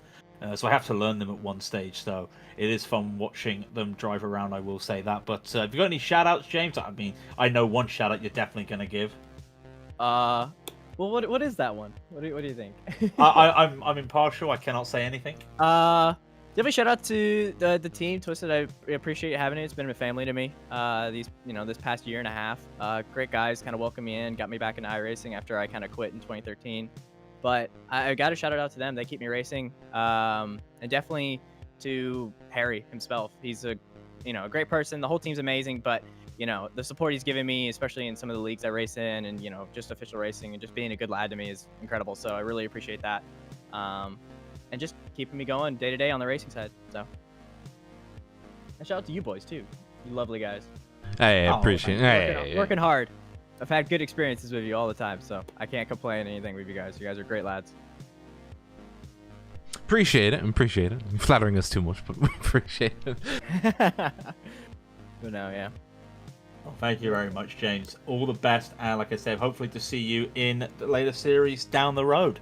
So I have to learn them at one stage. So it is fun watching them drive around, I will say that. But have you got any shout outs, James? I know one shout out you're definitely going to give. Well, what is that one? What do you think? I'm impartial. I cannot say anything. Definitely shout out to the team Twisted. I appreciate having it. It's been a family to me. This past year and a half. Great guys kind of welcomed me in, got me back into iRacing after I kind of quit in 2013. But I got to shout it out to them. They keep me racing. And definitely to Harry himself. He's a great person. The whole team's amazing, but the support he's given me, especially in some of the leagues I race in, and just official racing, and just being a good lad to me is incredible. So I really appreciate that. And just keeping me going day to day on the racing side. So, and shout out to you boys too, you lovely guys. Hey, I appreciate it. Working hard. I've had good experiences with you all the time, so I can't complain anything with you guys. You guys are great lads. Appreciate it. You're flattering us too much, but we appreciate it. But no, yeah. Well, thank you very much, James. All the best, and like I said, hopefully to see you in the later series down the road.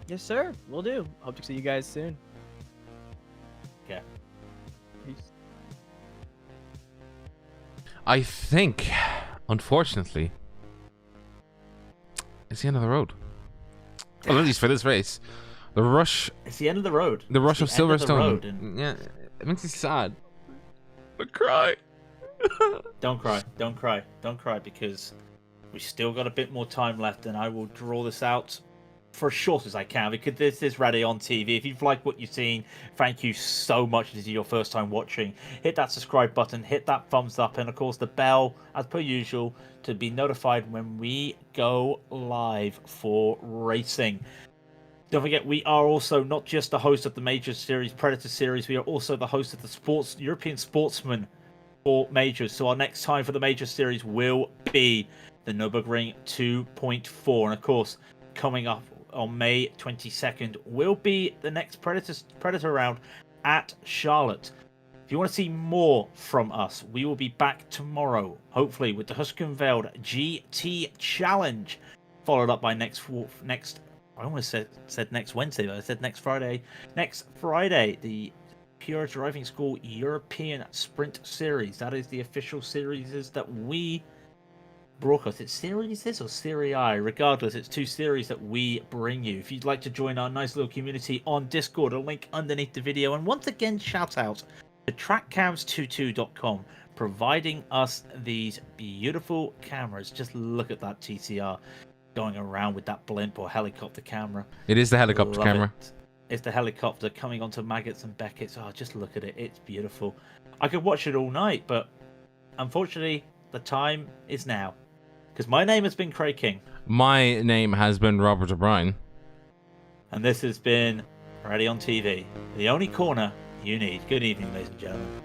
Yes, sir. Will do. Hope to see you guys soon. Okay. Peace. I think, unfortunately, it's the end of the road. Well, at least for this race. The rush. It's the end of the road. The rush of Silverstone. And... Yeah, it makes me sad. But cry. Don't cry, because we still got a bit more time left, and I will draw this out for as short as I can, because this is Raidillon TV. If you've liked what you've seen, thank you so much. If this is your first time watching, hit that subscribe button, hit that thumbs up, and of course the bell, as per usual, to be notified when we go live for racing. Don't forget, we are also not just the host of the Major Series, Predator Series, we are also the host of the European Sportsman for Majors. So our next time for the Major Series will be the Nürburgring 2.4. And of course, coming up on May 22nd will be the next Predator round at Charlotte. If you want to see more from us, we will be back tomorrow, hopefully, with the Huskenveld GT Challenge, followed up by next I almost said next Wednesday, but I said next Friday. Next Friday, the Pure Driving School European Sprint Series. That is the official series that we broadcast. It's series or Serie I? Regardless, it's two series that we bring you. If you'd like to join our nice little community on Discord, a link underneath the video. And once again, shout out to trackcams22.com, providing us these beautiful cameras. Just look at that TCR going around with that blimp or helicopter camera. It is the helicopter camera. It's the helicopter coming onto Maggots and Beckett's. Oh, just look at it. It's beautiful. I could watch it all night, but unfortunately, the time is now. Because my name has been Craig King. My name has been Robert O'Brien. And this has been Raidillon TV, the only corner you need. Good evening, ladies and gentlemen.